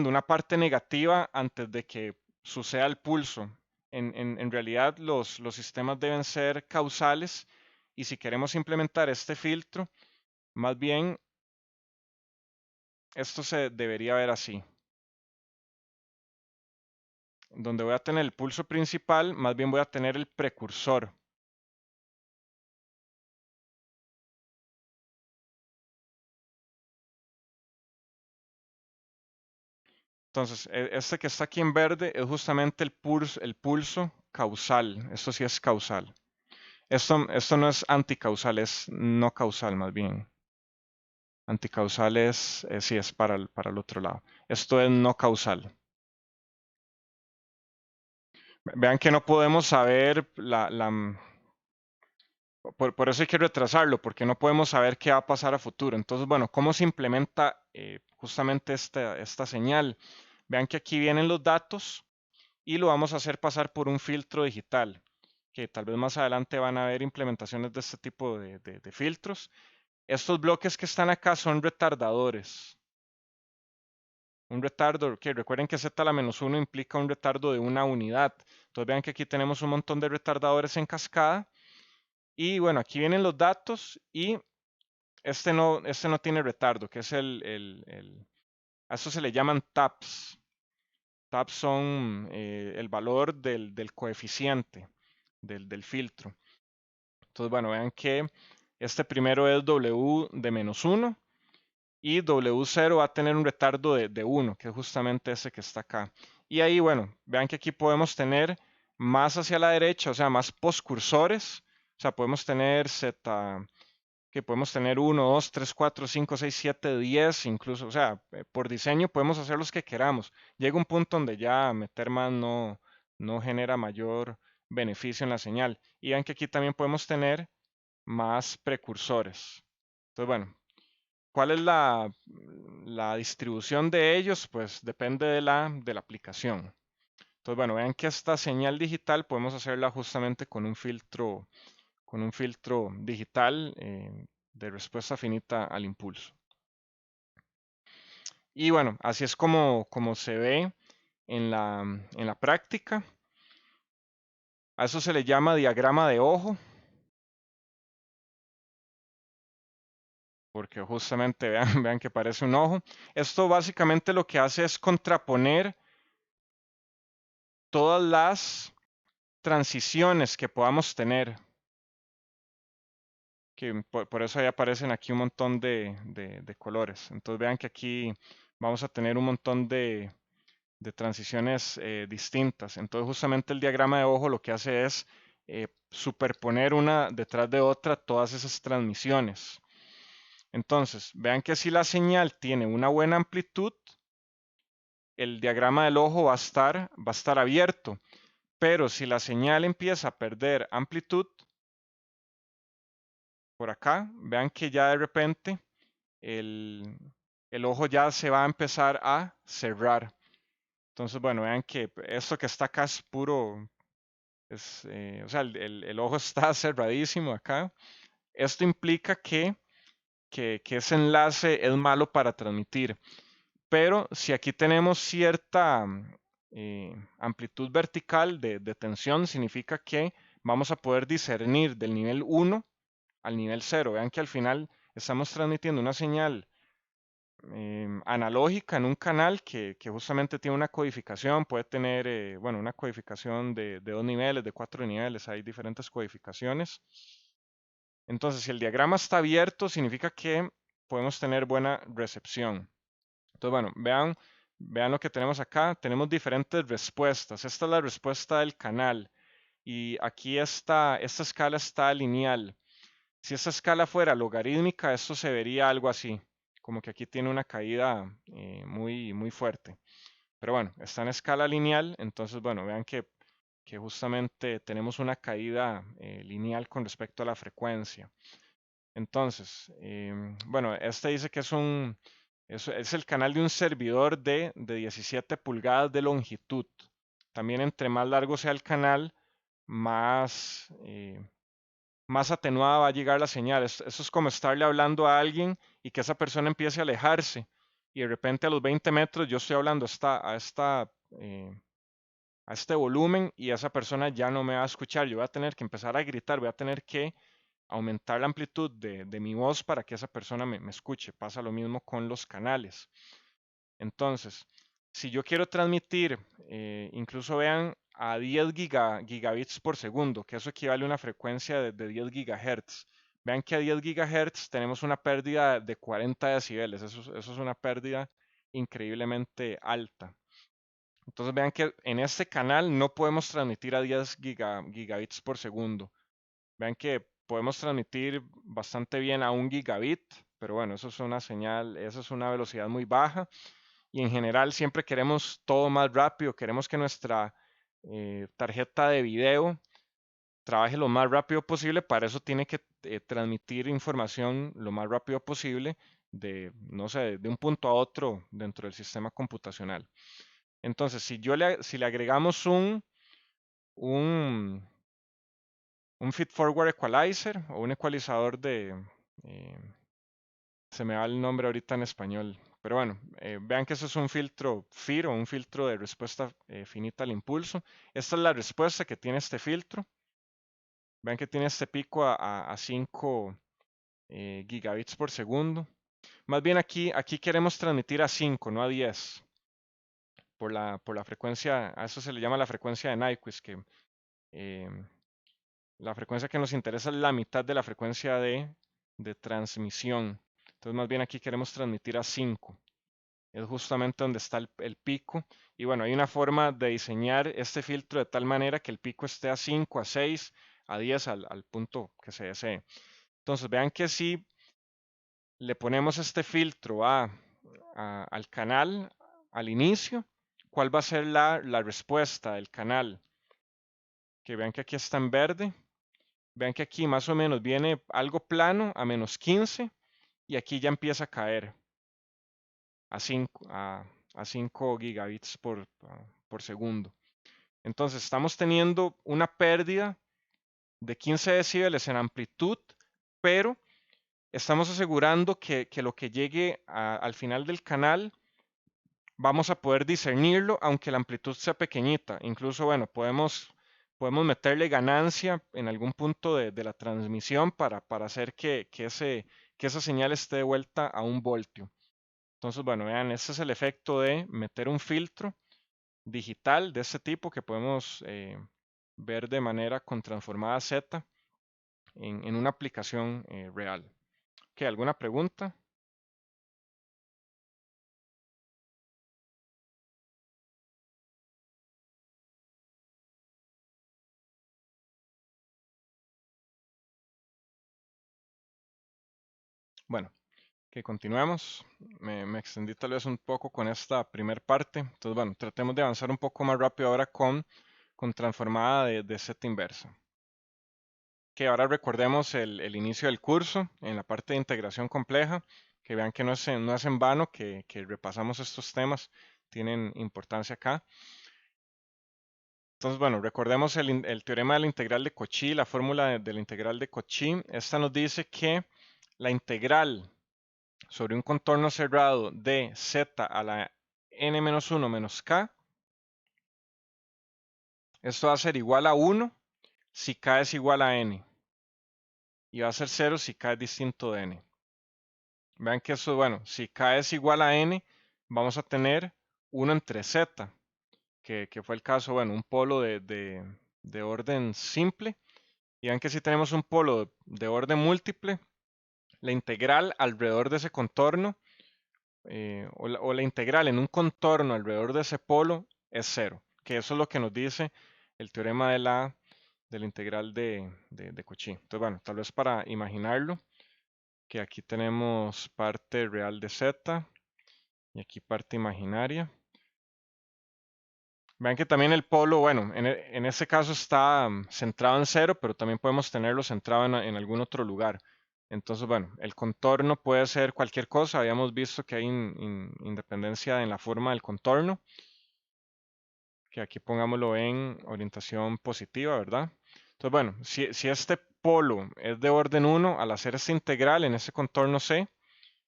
una parte negativa antes de que suceda el pulso. En realidad los sistemas deben ser causales y si queremos implementar este filtro, más bien esto se debería ver así. Donde voy a tener el pulso principal, más bien voy a tener el precursor. Entonces, este que está aquí en verde es justamente el pulso causal. Esto sí es causal. Esto no es anticausal, es no causal más bien. Anticausal es, sí, es para el otro lado. Esto es no causal. Vean que no podemos saber por eso hay que retrasarlo, porque no podemos saber qué va a pasar a futuro. Entonces, bueno, ¿cómo se implementa justamente esta señal? Vean que aquí vienen los datos y lo vamos a hacer pasar por un filtro digital, que tal vez más adelante van a haber implementaciones de este tipo de filtros. Estos bloques que están acá son retardadores. Un retardo, que recuerden que z a la menos 1 implica un retardo de una unidad. Entonces vean que aquí tenemos un montón de retardadores en cascada. Y bueno, aquí vienen los datos y este no tiene retardo, que es a eso se le llaman taps. Taps son el valor del coeficiente del filtro. Entonces, bueno, vean que este primero es W de menos 1 y W0 va a tener un retardo de 1, que es justamente ese que está acá. Y ahí, bueno, vean que aquí podemos tener más hacia la derecha, o sea, más postcursores. O sea, podemos tener Z, que podemos tener 1, 2, 3, 4, 5, 6, 7, 10, incluso, o sea, por diseño podemos hacer los que queramos. Llega un punto donde ya meter más no genera mayor beneficio en la señal. Y vean que aquí también podemos tener más precursores. Entonces, bueno, ¿cuál es la distribución de ellos? Pues depende de la aplicación. Entonces, bueno, vean que esta señal digital podemos hacerla justamente con un filtro digital de respuesta finita al impulso. Y bueno, así es como se ve en la práctica. A eso se le llama diagrama de ojo, porque justamente vean, vean que parece un ojo. Esto básicamente lo que hace es contraponer todas las transiciones que podamos tener, que por eso ahí aparecen aquí un montón de colores. Entonces vean que aquí vamos a tener un montón de transiciones distintas. Entonces justamente el diagrama de ojo lo que hace es superponer una detrás de otra todas esas transmisiones. Entonces, vean que si la señal tiene una buena amplitud, el diagrama del ojo va a estar abierto. Pero si la señal empieza a perder amplitud, por acá, vean que ya de repente el, el ojo ya se va a empezar a cerrar. Entonces, bueno, vean que esto que está acá es puro, o sea, el ojo está cerradísimo acá. Esto implica que ese enlace es malo para transmitir. Pero si aquí tenemos cierta amplitud vertical de tensión, significa que vamos a poder discernir del nivel 1 al nivel 0. Vean que al final estamos transmitiendo una señal analógica en un canal que justamente tiene una codificación, puede tener, bueno, una codificación de 2 niveles, de 4 niveles, hay diferentes codificaciones. Entonces, si el diagrama está abierto, significa que podemos tener buena recepción. Entonces, bueno, vean lo que tenemos acá. Tenemos diferentes respuestas. Esta es la respuesta del canal. Y aquí esta escala está lineal. Si esta escala fuera logarítmica, esto se vería algo así, como que aquí tiene una caída muy, muy fuerte. Pero bueno, está en escala lineal, entonces bueno, vean que justamente tenemos una caída lineal con respecto a la frecuencia. Entonces, bueno, este dice que es el canal de un servidor de 17 pulgadas de longitud. También entre más largo sea el canal, más atenuada va a llegar la señal. Eso es como estarle hablando a alguien y que esa persona empiece a alejarse. Y de repente a los 20 metros yo estoy hablando a este volumen y esa persona ya no me va a escuchar. Yo voy a tener que empezar a gritar, voy a tener que aumentar la amplitud de mi voz para que esa persona me escuche. Pasa lo mismo con los canales. Entonces, si yo quiero transmitir, incluso vean, a 10 gigabits por segundo, que eso equivale a una frecuencia de 10 gigahertz. Vean que a 10 gigahertz tenemos una pérdida de 40 decibeles. Eso es una pérdida increíblemente alta. Entonces vean que en este canal no podemos transmitir a 10 gigabits por segundo. Vean que podemos transmitir bastante bien a 1 gigabit, pero bueno, eso es una señal, eso es una velocidad muy baja. Y en general siempre queremos todo más rápido, queremos que nuestra tarjeta de video trabaje lo más rápido posible, para eso tiene que transmitir información lo más rápido posible de, no sé, de un punto a otro dentro del sistema computacional. Entonces, si le agregamos un, un feed-forward equalizer o un ecualizador eh, se me va el nombre ahorita en español, pero bueno, vean que eso es un filtro FIR o un filtro de respuesta finita al impulso. Esta es la respuesta que tiene este filtro. Vean que tiene este pico a 5 gigabits por segundo. Más bien aquí queremos transmitir a 5, no a 10, por la frecuencia, a eso se le llama la frecuencia de Nyquist, que eh, la frecuencia que nos interesa es la mitad de la frecuencia de transmisión. Entonces más bien aquí queremos transmitir a 5. Es justamente donde está el pico. Y bueno, hay una forma de diseñar este filtro de tal manera que el pico esté a 5, a 6, a 10 al punto que se desee. Entonces vean que si le ponemos este filtro al canal al inicio, ¿cuál va a ser la respuesta del canal? Que vean que aquí está en verde. Vean que aquí más o menos viene algo plano a -15 y aquí ya empieza a caer a 5 gigabits por segundo. Entonces estamos teniendo una pérdida de 15 decibeles en amplitud, pero estamos asegurando que lo que llegue al final del canal vamos a poder discernirlo, aunque la amplitud sea pequeñita. Incluso, bueno, podemos meterle ganancia en algún punto de la transmisión para hacer que esa señal esté de vuelta a 1 voltio. Entonces, bueno, vean, este es el efecto de meter un filtro digital de este tipo que podemos ver de manera con transformada Z en una aplicación real. ¿Qué? ¿Alguna pregunta? Bueno, que continuemos. Me extendí tal vez un poco con esta primer parte. Entonces, bueno, tratemos de avanzar un poco más rápido ahora con transformada de Z inversa. Que ahora recordemos el inicio del curso en la parte de integración compleja. Que vean que no es en vano que repasamos estos temas. Tienen importancia acá. Entonces, bueno, recordemos el teorema de la integral de Cauchy, la fórmula de la integral de Cauchy. Esta nos dice que la integral sobre un contorno cerrado de z a la n-1 menos k, esto va a ser igual a 1 si k es igual a n, y va a ser 0 si k es distinto de n. Vean que eso, bueno, si k es igual a n, vamos a tener 1 entre z, que fue el caso, bueno, un polo de orden simple. Y vean que si tenemos un polo de orden múltiple, la integral alrededor de ese contorno, o la integral en un contorno alrededor de ese polo es 0, que eso es lo que nos dice el teorema de la integral de Cauchy. Entonces, bueno, tal vez para imaginarlo, que aquí tenemos parte real de z y aquí parte imaginaria. Vean que también el polo, bueno, en este caso está centrado en 0, pero también podemos tenerlo centrado en algún otro lugar. Entonces, bueno, el contorno puede ser cualquier cosa. Habíamos visto que hay independencia en la forma del contorno, que aquí pongámoslo en orientación positiva, ¿verdad? Entonces, bueno, si este polo es de orden 1, al hacer esta integral en ese contorno C,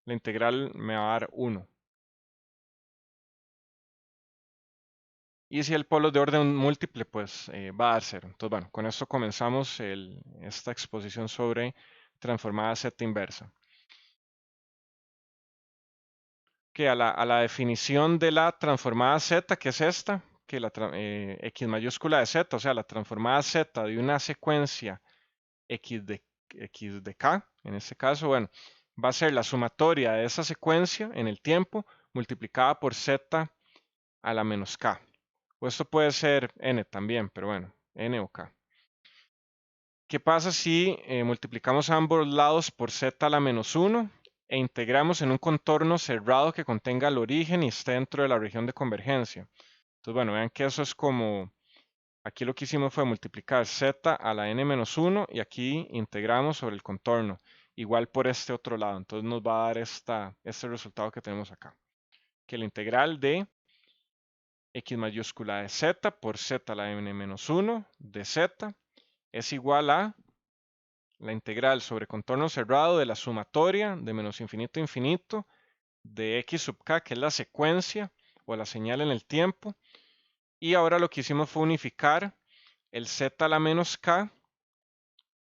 la integral me va a dar 1. Y si el polo es de orden múltiple, pues va a dar 0. Entonces, bueno, con esto comenzamos esta exposición sobre transformada Z inversa. Que a la definición de la transformada Z, que es esta, que la X mayúscula de Z, o sea, la transformada Z de una secuencia X de K, en este caso, bueno, va a ser la sumatoria de esa secuencia en el tiempo multiplicada por Z a la menos K. O esto puede ser n también, pero bueno, n o k. ¿Qué pasa si multiplicamos ambos lados por z a la menos 1 e integramos en un contorno cerrado que contenga el origen y esté dentro de la región de convergencia? Entonces, bueno, vean que eso es como, aquí lo que hicimos fue multiplicar z a la n menos 1 y aquí integramos sobre el contorno, igual por este otro lado. Entonces nos va a dar este resultado que tenemos acá, que la integral de x mayúscula de z por z a la n menos 1 de z es igual a la integral sobre contorno cerrado de la sumatoria de menos infinito a infinito de x sub k, que es la secuencia o la señal en el tiempo. Y ahora lo que hicimos fue unificar el z a la menos k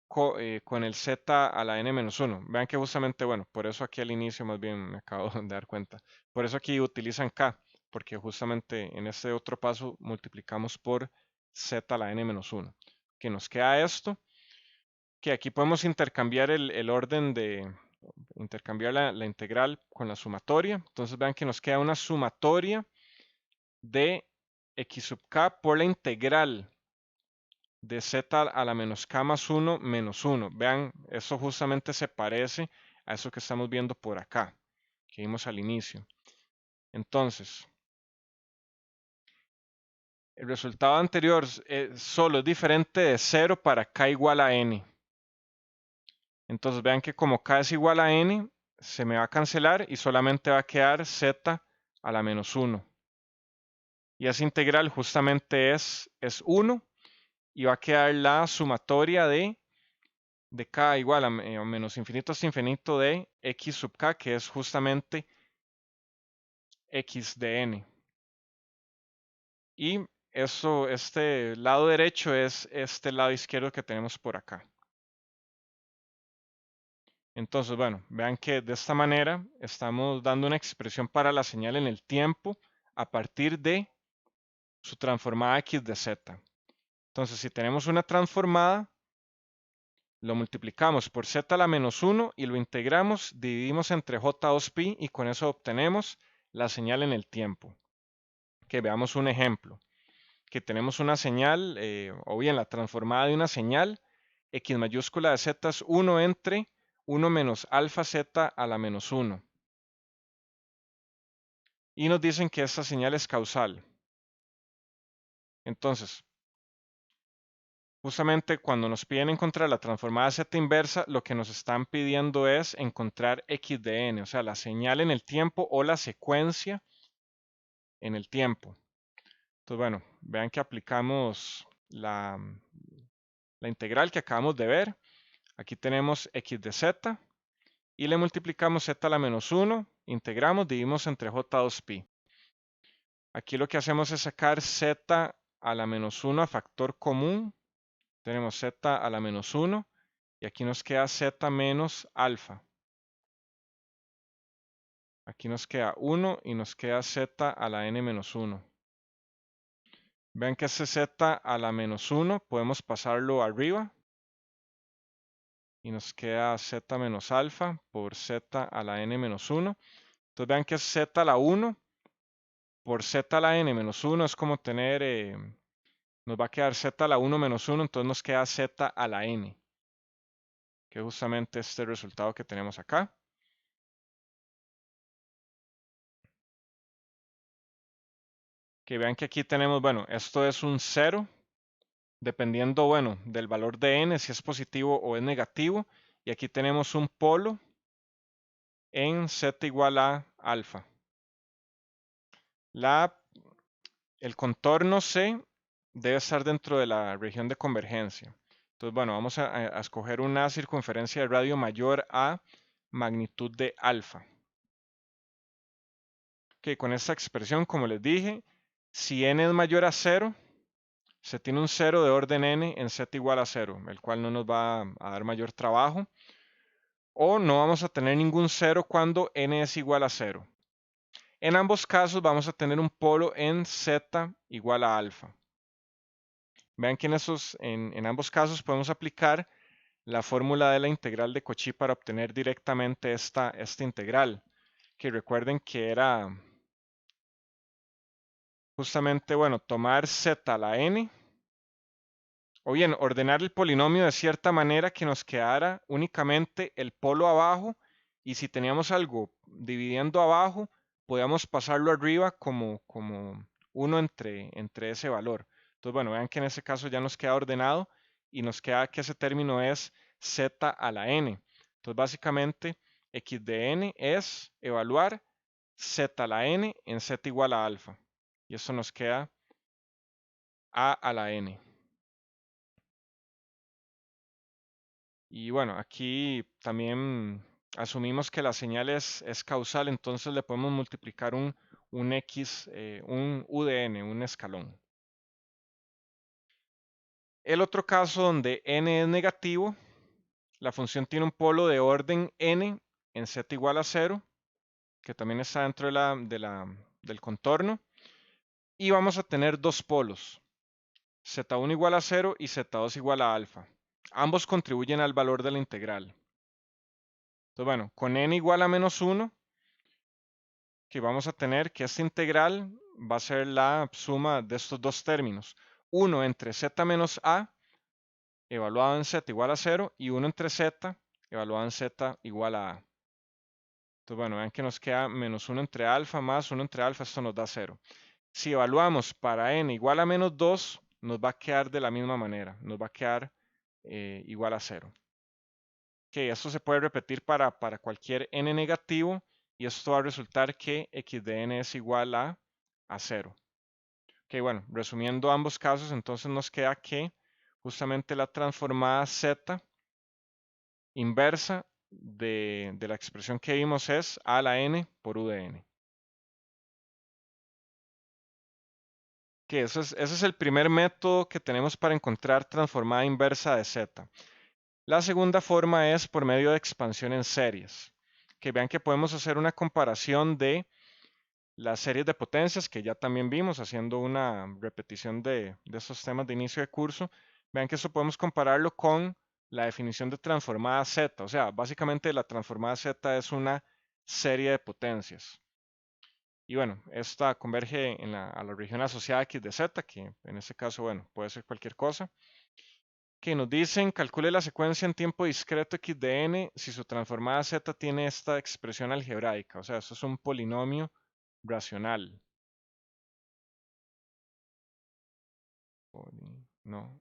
con el z a la n menos 1. Vean que justamente, bueno, por eso aquí al inicio más bien me acabo de dar cuenta. Por eso aquí utilizan k, porque justamente en este otro paso multiplicamos por z a la n menos 1. Que nos queda esto, que aquí podemos intercambiar el orden de, intercambiar la integral con la sumatoria. Entonces vean que nos queda una sumatoria de x sub k por la integral de z a la menos k más 1 menos 1. Vean, eso justamente se parece a eso que estamos viendo por acá, que vimos al inicio. Entonces, el resultado anterior solo es diferente de 0 para k igual a n. Entonces vean que como k es igual a n, se me va a cancelar y solamente va a quedar z a la menos 1. Y esa integral justamente es 1 y va a quedar la sumatoria de k igual a menos infinito hasta infinito de x sub k, que es justamente x de n. Y eso, este lado derecho es este lado izquierdo que tenemos por acá. Entonces, bueno, vean que de esta manera estamos dando una expresión para la señal en el tiempo a partir de su transformada x de z. Entonces, si tenemos una transformada, lo multiplicamos por z a la menos 1 y lo integramos, dividimos entre j2pi y con eso obtenemos la señal en el tiempo. Que veamos un ejemplo, que tenemos una señal, o bien la transformada de una señal, x mayúscula de z es 1 entre 1 menos alfa z a la menos 1. Y nos dicen que esta señal es causal. Entonces, justamente cuando nos piden encontrar la transformada z inversa, lo que nos están pidiendo es encontrar x de n, o sea, la señal en el tiempo o la secuencia en el tiempo. Entonces, bueno, vean que aplicamos la integral que acabamos de ver. Aquí tenemos x de z y le multiplicamos z a la menos 1, integramos, dividimos entre j2pi. Aquí lo que hacemos es sacar z a la menos 1 a factor común. Tenemos z a la menos 1 y aquí nos queda z menos alfa. Aquí nos queda 1 y nos queda z a la n menos 1. Vean que ese z a la menos 1 podemos pasarlo arriba y nos queda z menos alfa por z a la n menos 1. Entonces vean que es z a la 1 por z a la n menos 1 es como tener, nos va a quedar z a la 1 menos 1, entonces nos queda z a la n, que es justamente este resultado que tenemos acá. Que vean que aquí tenemos, bueno, esto es un 0, dependiendo, bueno, del valor de n, si es positivo o es negativo. Y aquí tenemos un polo en z igual a alfa. El contorno C debe estar dentro de la región de convergencia. Entonces, bueno, vamos a escoger una circunferencia de radio mayor a magnitud de alfa. Ok, con esta expresión, como les dije, si n es mayor a 0, se tiene un 0 de orden n en z igual a 0, el cual no nos va a dar mayor trabajo. O no vamos a tener ningún 0 cuando n es igual a 0. En ambos casos vamos a tener un polo en z igual a alfa. Vean que en ambos casos podemos aplicar la fórmula de la integral de Cauchy para obtener directamente esta integral, que recuerden que era justamente, bueno, tomar z a la n, o bien ordenar el polinomio de cierta manera que nos quedara únicamente el polo abajo, y si teníamos algo dividiendo abajo, podíamos pasarlo arriba como 1 entre ese valor. Entonces, bueno, vean que en ese caso ya nos queda ordenado y nos queda que ese término es z a la n. Entonces, básicamente, x de n es evaluar z a la n en z igual a alfa. Y eso nos queda a la n. Y bueno, aquí también asumimos que la señal es causal, entonces le podemos multiplicar un x, un u de n, un escalón. El otro caso donde n es negativo, la función tiene un polo de orden n en z igual a 0, que también está dentro del contorno, y vamos a tener dos polos, z1 igual a 0 y z2 igual a alfa. Ambos contribuyen al valor de la integral. Entonces, bueno, con n igual a -1, que vamos a tener que esta integral va a ser la suma de estos dos términos. 1 entre z menos a, evaluado en z igual a 0, y 1 entre z, evaluado en z igual a a. Entonces, bueno, vean que nos queda -1 entre alfa más 1 entre alfa, esto nos da 0. Si evaluamos para n igual a -2, nos va a quedar de la misma manera, nos va a quedar igual a 0. Que esto se puede repetir para cualquier n negativo, y esto va a resultar que x de n es igual a 0. Ok, bueno, resumiendo ambos casos, entonces nos queda que justamente la transformada z inversa de la expresión que vimos es a la n por u de n. Que ese es el primer método que tenemos para encontrar transformada inversa de z. La segunda forma es por medio de expansión en series. Que vean que podemos hacer una comparación de las series de potencias, que ya también vimos haciendo una repetición de estos temas de inicio de curso. Vean que eso podemos compararlo con la definición de transformada z. O sea, básicamente la transformada z es una serie de potencias. Y bueno, esta converge a la región asociada x de z, que en este caso, bueno, puede ser cualquier cosa. Que nos dicen, calcule la secuencia en tiempo discreto x de n si su transformada z tiene esta expresión algebraica. O sea, eso es un polinomio racional. No,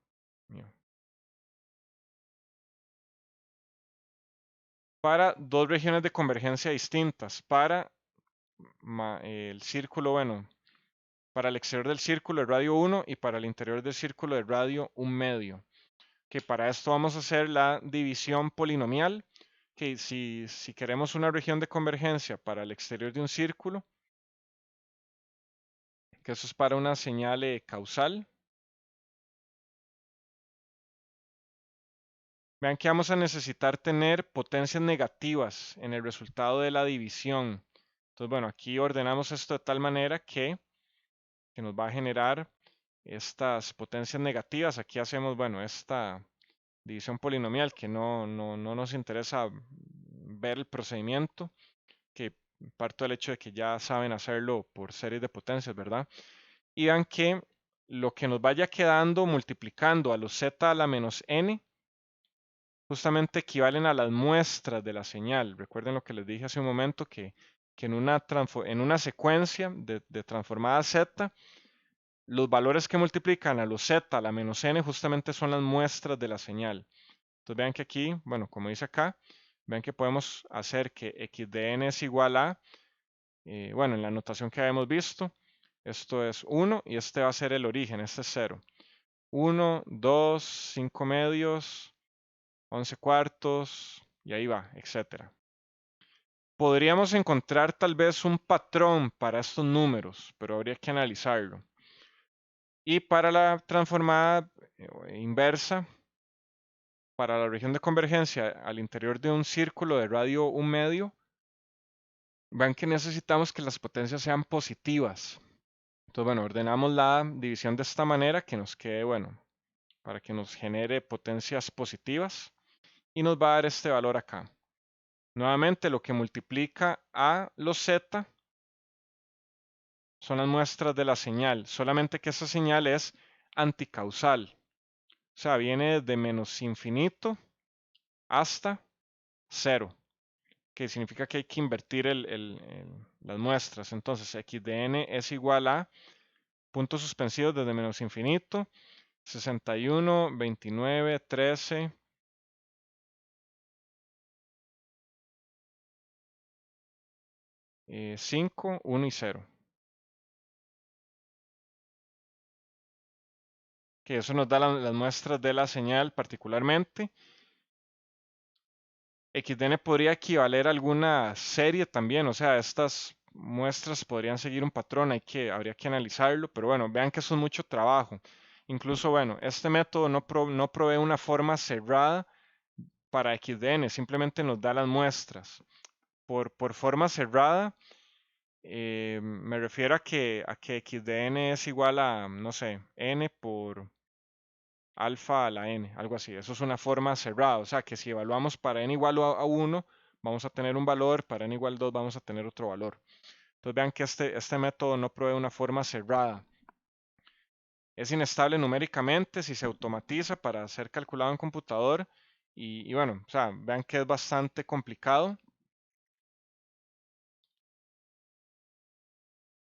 para dos regiones de convergencia distintas, para el círculo, bueno, para el exterior del círculo de radio 1 y para el interior del círculo de radio 1 medio. Que para esto vamos a hacer la división polinomial, que si queremos una región de convergencia para el exterior de un círculo, que eso es para una señal causal. Vean que vamos a necesitar tener potencias negativas en el resultado de la división. Entonces, bueno, aquí ordenamos esto de tal manera que nos va a generar estas potencias negativas. Aquí hacemos, bueno, esta división polinomial que no nos interesa ver el procedimiento, que parto del hecho de que ya saben hacerlo por series de potencias, ¿verdad? Y vean que lo que nos vaya quedando multiplicando a los z a la menos n, justamente equivalen a las muestras de la señal. Recuerden lo que les dije hace un momento, que en una secuencia de transformada z, los valores que multiplican a los z a la menos n justamente son las muestras de la señal. Entonces vean que aquí, bueno, como dice acá, vean que podemos hacer que x de n es igual a, bueno, en la notación que habíamos visto, esto es 1 y este va a ser el origen, este es 0. 1, 2, 5 medios, 11 cuartos, y ahí va, etcétera. Podríamos encontrar tal vez un patrón para estos números, pero habría que analizarlo. Y para la transformada inversa, para la región de convergencia al interior de un círculo de radio 1 medio, vean que necesitamos que las potencias sean positivas. Entonces, bueno, ordenamos la división de esta manera que nos quede, bueno, para que nos genere potencias positivas, y nos va a dar este valor acá. Nuevamente, lo que multiplica a los z son las muestras de la señal, solamente que esa señal es anticausal. O sea, viene de menos infinito hasta cero, que significa que hay que invertir las muestras. Entonces, x de n es igual a puntos suspensivos desde menos infinito, 61, 29, 13, 5, 1 y 0. Que eso nos da las muestras de la señal particularmente. XDN podría equivaler a alguna serie también, o sea, estas muestras podrían seguir un patrón, habría que analizarlo, pero bueno, vean que eso es mucho trabajo. Incluso, bueno, este método no provee una forma cerrada para XDN, simplemente nos da las muestras. Por forma cerrada, me refiero a que XDN es igual a, no sé, n por alfa a la n, algo así. Eso es una forma cerrada, o sea que si evaluamos para n igual a 1, vamos a tener un valor, para n igual a 2 vamos a tener otro valor. Entonces vean que este método no provee una forma cerrada. Es inestable numéricamente si se automatiza para ser calculado en computador. Y bueno, o sea, vean que es bastante complicado.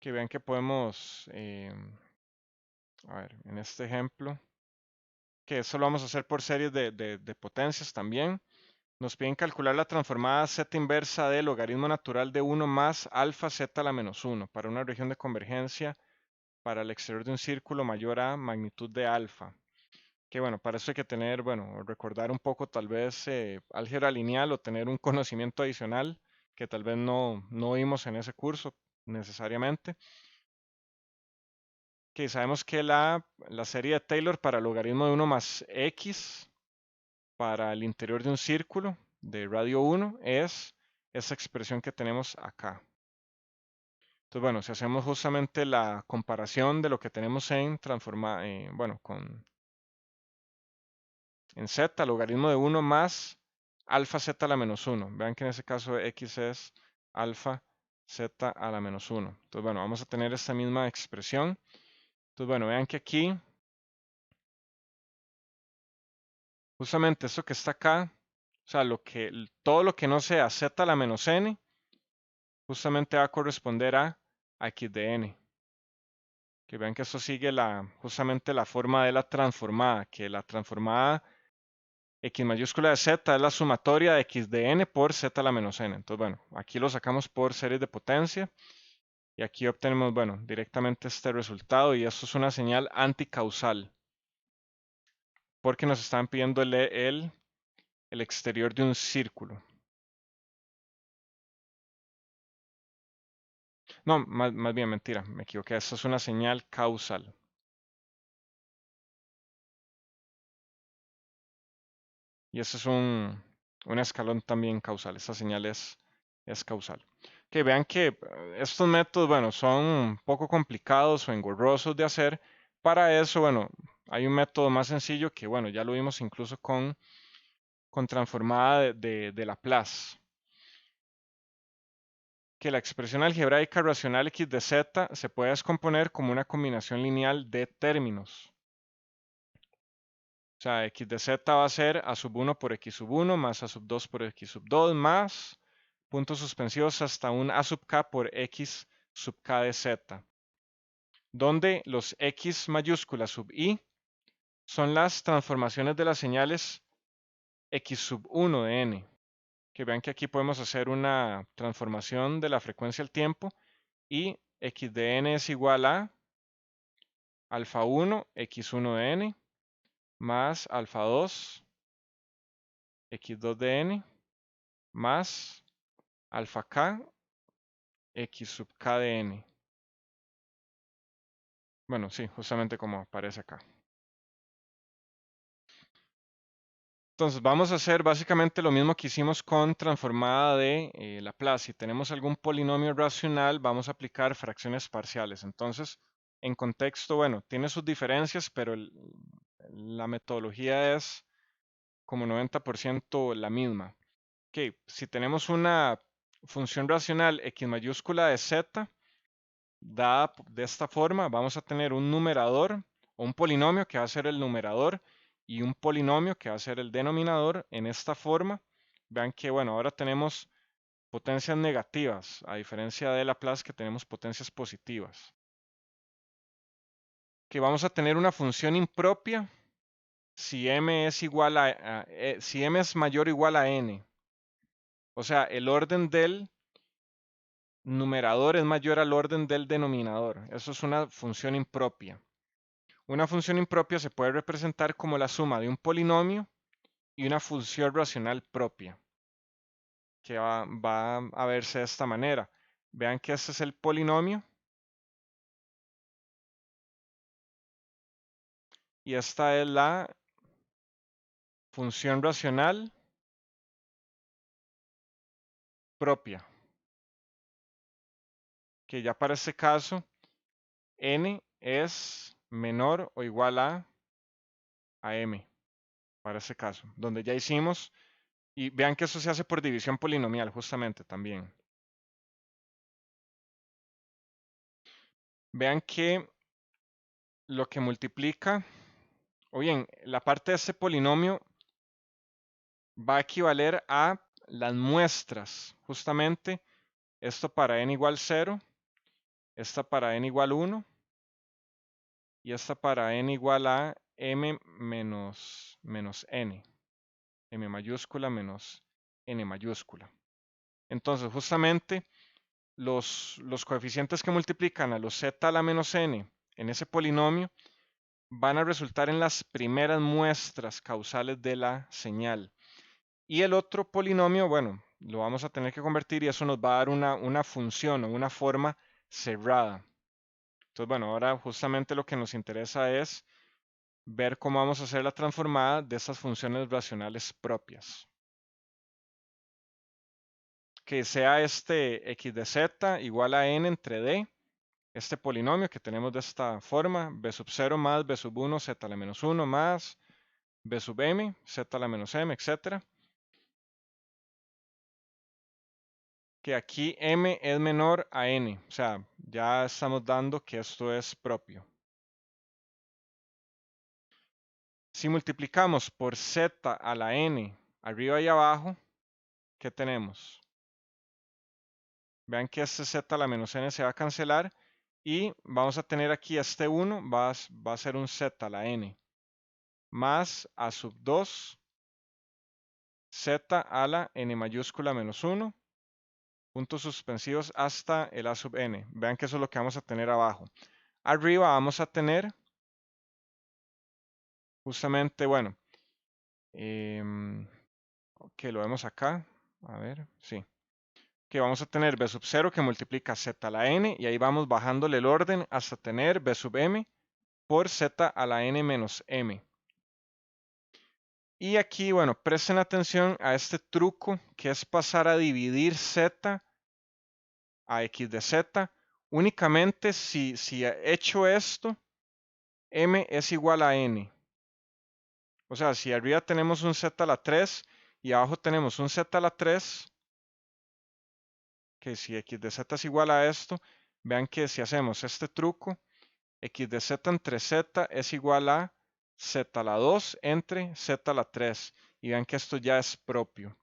Que vean que podemos, a ver, en este ejemplo, que eso lo vamos a hacer por series de potencias también. Nos piden calcular la transformada z inversa del logaritmo natural de 1 más alfa z a la menos 1 para una región de convergencia para el exterior de un círculo mayor a magnitud de alfa. Que bueno, para eso hay que tener, bueno, recordar un poco tal vez álgebra lineal o tener un conocimiento adicional que tal vez no vimos en ese curso necesariamente. Que sabemos que la serie de Taylor para logaritmo de 1 más x para el interior de un círculo de radio 1 es esa expresión que tenemos acá. Entonces, bueno, si hacemos justamente la comparación de lo que tenemos en bueno, en z, logaritmo de 1 más alfa z a la menos 1. Vean que en ese caso x es alfa z a la menos 1. Entonces, bueno, vamos a tener esta misma expresión. Entonces, bueno, vean que aquí, justamente esto que está acá, o sea, todo lo que no sea z a la menos n, justamente va a corresponder a x de n. Que vean que esto sigue justamente la forma de la transformada, que la transformada x mayúscula de z es la sumatoria de x de n por z a la menos n. Entonces, bueno, aquí lo sacamos por series de potencia y aquí obtenemos, bueno, directamente este resultado y esto es una señal anticausal porque nos están pidiendo el exterior de un círculo. No, más bien mentira, me equivoqué. Esto es una señal causal. Y ese es un escalón también causal. Esta señal es causal. Que vean que estos métodos, bueno, son un poco complicados o engorrosos de hacer. Para eso, bueno, hay un método más sencillo que, bueno, ya lo vimos incluso con transformada de Laplace. Que la expresión algebraica racional x de z se puede descomponer como una combinación lineal de términos. O sea, x de z va a ser a sub 1 por x sub 1 más a sub 2 por x sub 2 más puntos suspensivos hasta un a sub k por x sub k de z, donde los x mayúsculas sub i son las transformaciones de las señales x sub 1 de n. Que vean que aquí podemos hacer una transformación de la frecuencia al tiempo y x de n es igual a alfa 1 x1 de n más alfa 2 x2 de n más alfa k x sub k de n. Bueno, sí, justamente como aparece acá. Entonces vamos a hacer básicamente lo mismo que hicimos con transformada de Laplace. Si tenemos algún polinomio racional, vamos a aplicar fracciones parciales. Entonces, en contexto, bueno, tiene sus diferencias, pero la metodología es como 90% la misma. Ok, si tenemos una función racional x mayúscula de z dada de esta forma, vamos a tener un numerador o un polinomio que va a ser el numerador y un polinomio que va a ser el denominador en esta forma. Vean que, bueno, ahora tenemos potencias negativas, a diferencia de Laplace que tenemos potencias positivas. Que vamos a tener una función impropia si m es igual si m es mayor o igual a n. O sea, el orden del numerador es mayor al orden del denominador. Eso es una función impropia. Una función impropia se puede representar como la suma de un polinomio y una función racional propia, que va a verse de esta manera. Vean que este es el polinomio y esta es la función racional propia, que ya para este caso n es menor o igual a m, para este caso, donde ya hicimos, y vean que eso se hace por división polinomial justamente también. Vean que lo que multiplica, o bien, la parte de este polinomio va a equivaler a las muestras, justamente, esto para n igual 0, esta para n igual 1, y esta para n igual a m menos n, m mayúscula menos n mayúscula. Entonces, justamente, los coeficientes que multiplican a los z a la menos n en ese polinomio van a resultar en las primeras muestras causales de la señal. Y el otro polinomio, bueno, lo vamos a tener que convertir y eso nos va a dar una función o una forma cerrada. Entonces, bueno, ahora justamente lo que nos interesa es ver cómo vamos a hacer la transformada de estas funciones racionales propias. Que sea este x de z igual a n entre d, este polinomio que tenemos de esta forma, b sub 0 más b sub 1, z a la menos 1 más b sub m, z a la menos m, etc. Que aquí m es menor a n, o sea, ya estamos dando que esto es propio. Si multiplicamos por z a la n arriba y abajo, ¿qué tenemos? Vean que este z a la menos n se va a cancelar y vamos a tener aquí este 1, va a ser un z a la n, más a sub 2, z a la n mayúscula menos 1, puntos suspensivos hasta el a sub n. Vean que eso es lo que vamos a tener abajo. Arriba vamos a tener justamente, bueno, que lo vemos acá, a ver, sí, que vamos a tener b sub 0 que multiplica z a la n y ahí vamos bajándole el orden hasta tener b sub m por z a la n menos m. Y aquí, bueno, presten atención a este truco que es pasar a dividir z a x de z. Únicamente si he hecho esto, m es igual a n. O sea, si arriba tenemos un z a la 3 y abajo tenemos un z a la 3, que si x de z es igual a esto, vean que si hacemos este truco, x de z entre z es igual a z a la 2 entre z a la 3. Y vean que esto ya es propio.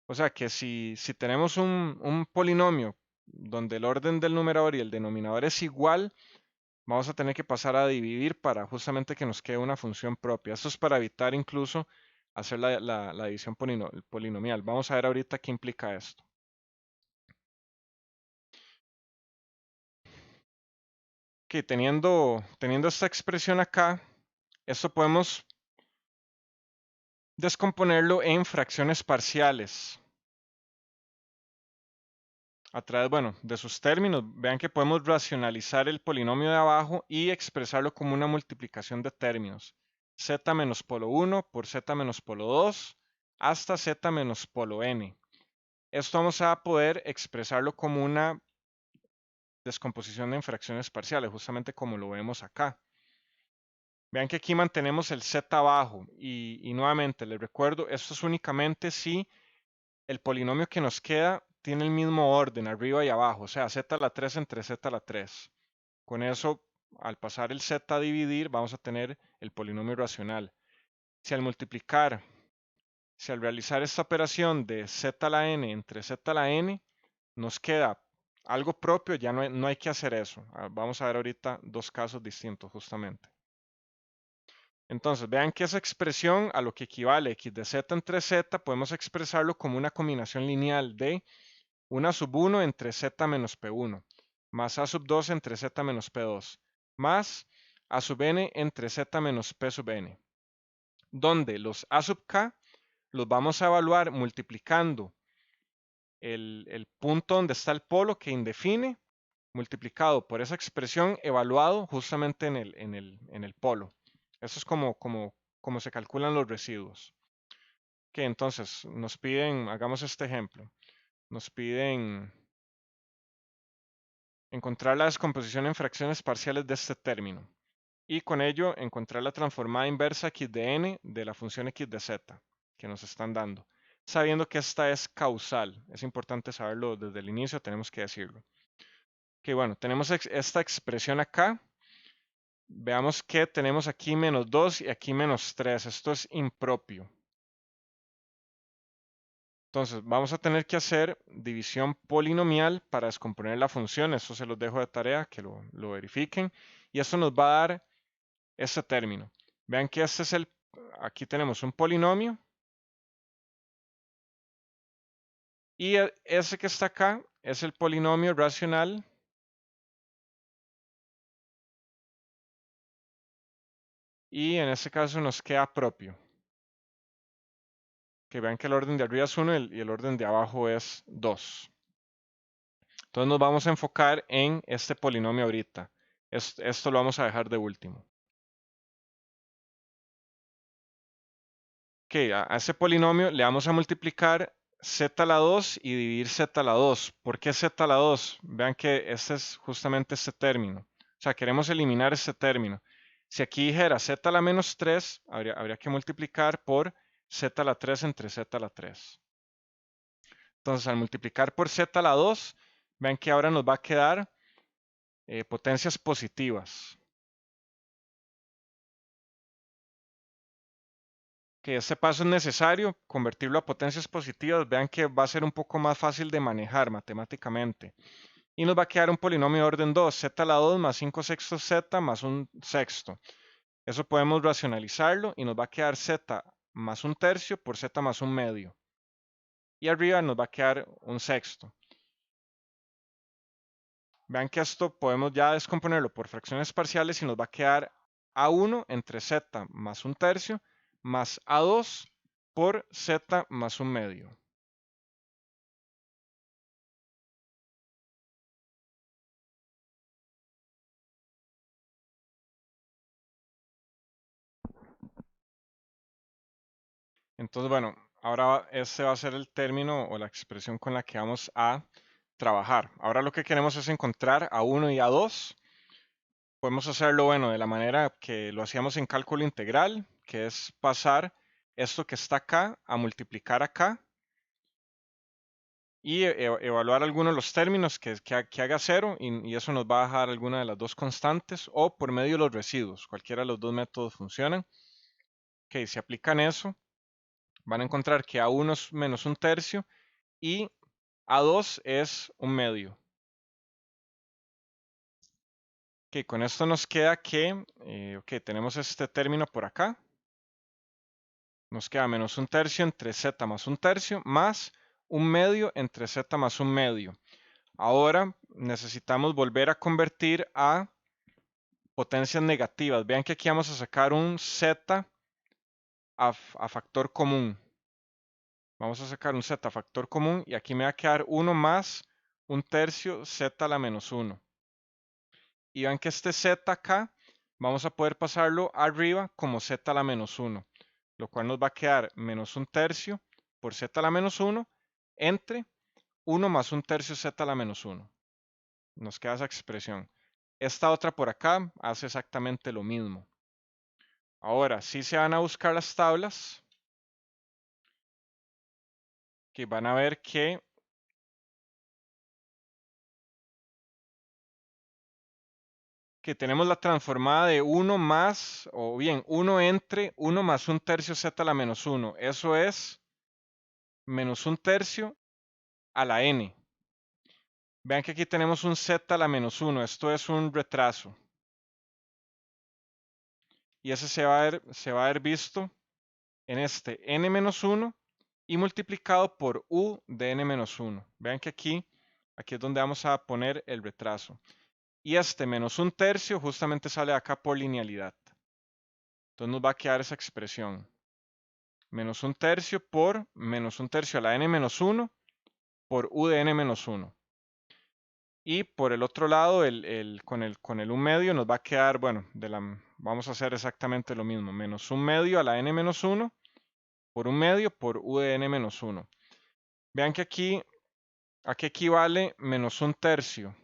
O sea que si tenemos un polinomio donde el orden del numerador y el denominador es igual, vamos a tener que pasar a dividir para justamente que nos quede una función propia. Esto es para evitar incluso hacer la división polinomial. Vamos a ver ahorita qué implica esto. Ok, teniendo esta expresión acá, esto podemos descomponerlo en fracciones parciales. A través, bueno, de sus términos, vean que podemos racionalizar el polinomio de abajo y expresarlo como una multiplicación de términos. Z menos polo 1 por Z menos polo 2 hasta Z menos polo n. Esto vamos a poder expresarlo como una descomposición en fracciones parciales, justamente como lo vemos acá. Vean que aquí mantenemos el Z abajo y nuevamente les recuerdo, esto es únicamente si el polinomio que nos queda tiene el mismo orden arriba y abajo, o sea, z a la 3 entre z a la 3. Con eso, al pasar el z a dividir, vamos a tener el polinomio racional. Si al multiplicar, si al realizar esta operación de z a la n entre z a la n, nos queda algo propio, ya no hay que hacer eso. Vamos a ver ahorita dos casos distintos justamente. Entonces, vean que esa expresión a lo que equivale x de z entre z, podemos expresarlo como una combinación lineal de una sub 1 entre z menos p1, más a sub 2 entre z menos p2, más a sub n entre z menos p sub n, donde los a sub k los vamos a evaluar multiplicando el punto donde está el polo que indefine, multiplicado por esa expresión evaluado justamente en el polo. Eso es como se calculan los residuos. Que entonces nos piden, hagamos este ejemplo, nos piden encontrar la descomposición en fracciones parciales de este término y con ello encontrar la transformada inversa x de n de la función x de z que nos están dando, sabiendo que esta es causal. Es importante saberlo desde el inicio, tenemos que decirlo. Que bueno, tenemos esta expresión acá. Veamos que tenemos aquí menos 2 y aquí menos 3. Esto es impropio. Entonces, vamos a tener que hacer división polinomial para descomponer la función. Eso se los dejo de tarea, que lo verifiquen. Y esto nos va a dar este término. Vean que este es aquí tenemos un polinomio. Y ese que está acá es el polinomio racional. Y en este caso nos queda propio. Que vean que el orden de arriba es 1 y el orden de abajo es 2. Entonces nos vamos a enfocar en este polinomio ahorita. Esto lo vamos a dejar de último. Ok, a ese polinomio le vamos a multiplicar z a la 2 y dividir z a la 2. ¿Por qué z a la 2? Vean que este es justamente este término. O sea, queremos eliminar este término. Si aquí dijera z a la menos 3, habría que multiplicar por z a la 3 entre z a la 3. Entonces, al multiplicar por z a la 2, vean que ahora nos va a quedar potencias positivas. Que este paso es necesario, convertirlo a potencias positivas, vean que va a ser un poco más fácil de manejar matemáticamente. Y nos va a quedar un polinomio de orden 2, z a la 2 más 5 sextos z más un sexto. Eso podemos racionalizarlo y nos va a quedar z más un tercio por z más un medio. Y arriba nos va a quedar un sexto. Vean que esto podemos ya descomponerlo por fracciones parciales y nos va a quedar a1 entre z más un tercio más a2 por z más un medio. Entonces, bueno, ahora este va a ser el término o la expresión con la que vamos a trabajar. Ahora lo que queremos es encontrar a1 y a2. Podemos hacerlo, bueno, de la manera que lo hacíamos en cálculo integral, que es pasar esto que está acá a multiplicar acá y evaluar algunos de los términos que haga cero y eso nos va a dejar alguna de las dos constantes o por medio de los residuos. Cualquiera de los dos métodos funcionan. Ok, si aplican eso, van a encontrar que a1 es menos un tercio y a2 es un medio. Ok, con esto nos queda que, tenemos este término por acá. Nos queda menos un tercio entre z más un tercio más un medio entre z más un medio. Ahora necesitamos volver a convertir a potencias negativas. Vean que aquí vamos a sacar un z a factor común. Vamos a sacar un z a factor común y aquí me va a quedar 1 más un tercio z a la menos 1. Y vean que este z acá vamos a poder pasarlo arriba como z a la menos 1, lo cual nos va a quedar menos un tercio por z a la menos 1 entre 1 más un tercio z a la menos 1. Nos queda esa expresión. Esta otra por acá hace exactamente lo mismo. Ahora, si se van a buscar las tablas, que van a ver que que tenemos la transformada de 1 más, o bien 1 entre 1 más 1/3 z a la menos 1. Eso es menos 1/3 a la n. Vean que aquí tenemos un z a la menos 1. Esto es un retraso. Y ese se va a ver visto en este n menos 1 y multiplicado por u de n menos 1. Vean que aquí es donde vamos a poner el retraso. Y este menos 1/3 justamente sale acá por linealidad. Entonces nos va a quedar esa expresión. Menos 1/3 por menos 1/3 a la n menos 1 por u de n menos 1. Y por el otro lado, con el 1 medio nos va a quedar, bueno, vamos a hacer exactamente lo mismo. Menos 1 medio a la n menos 1 por 1 medio por u de n menos 1. Vean que aquí, ¿a qué equivale menos 1/3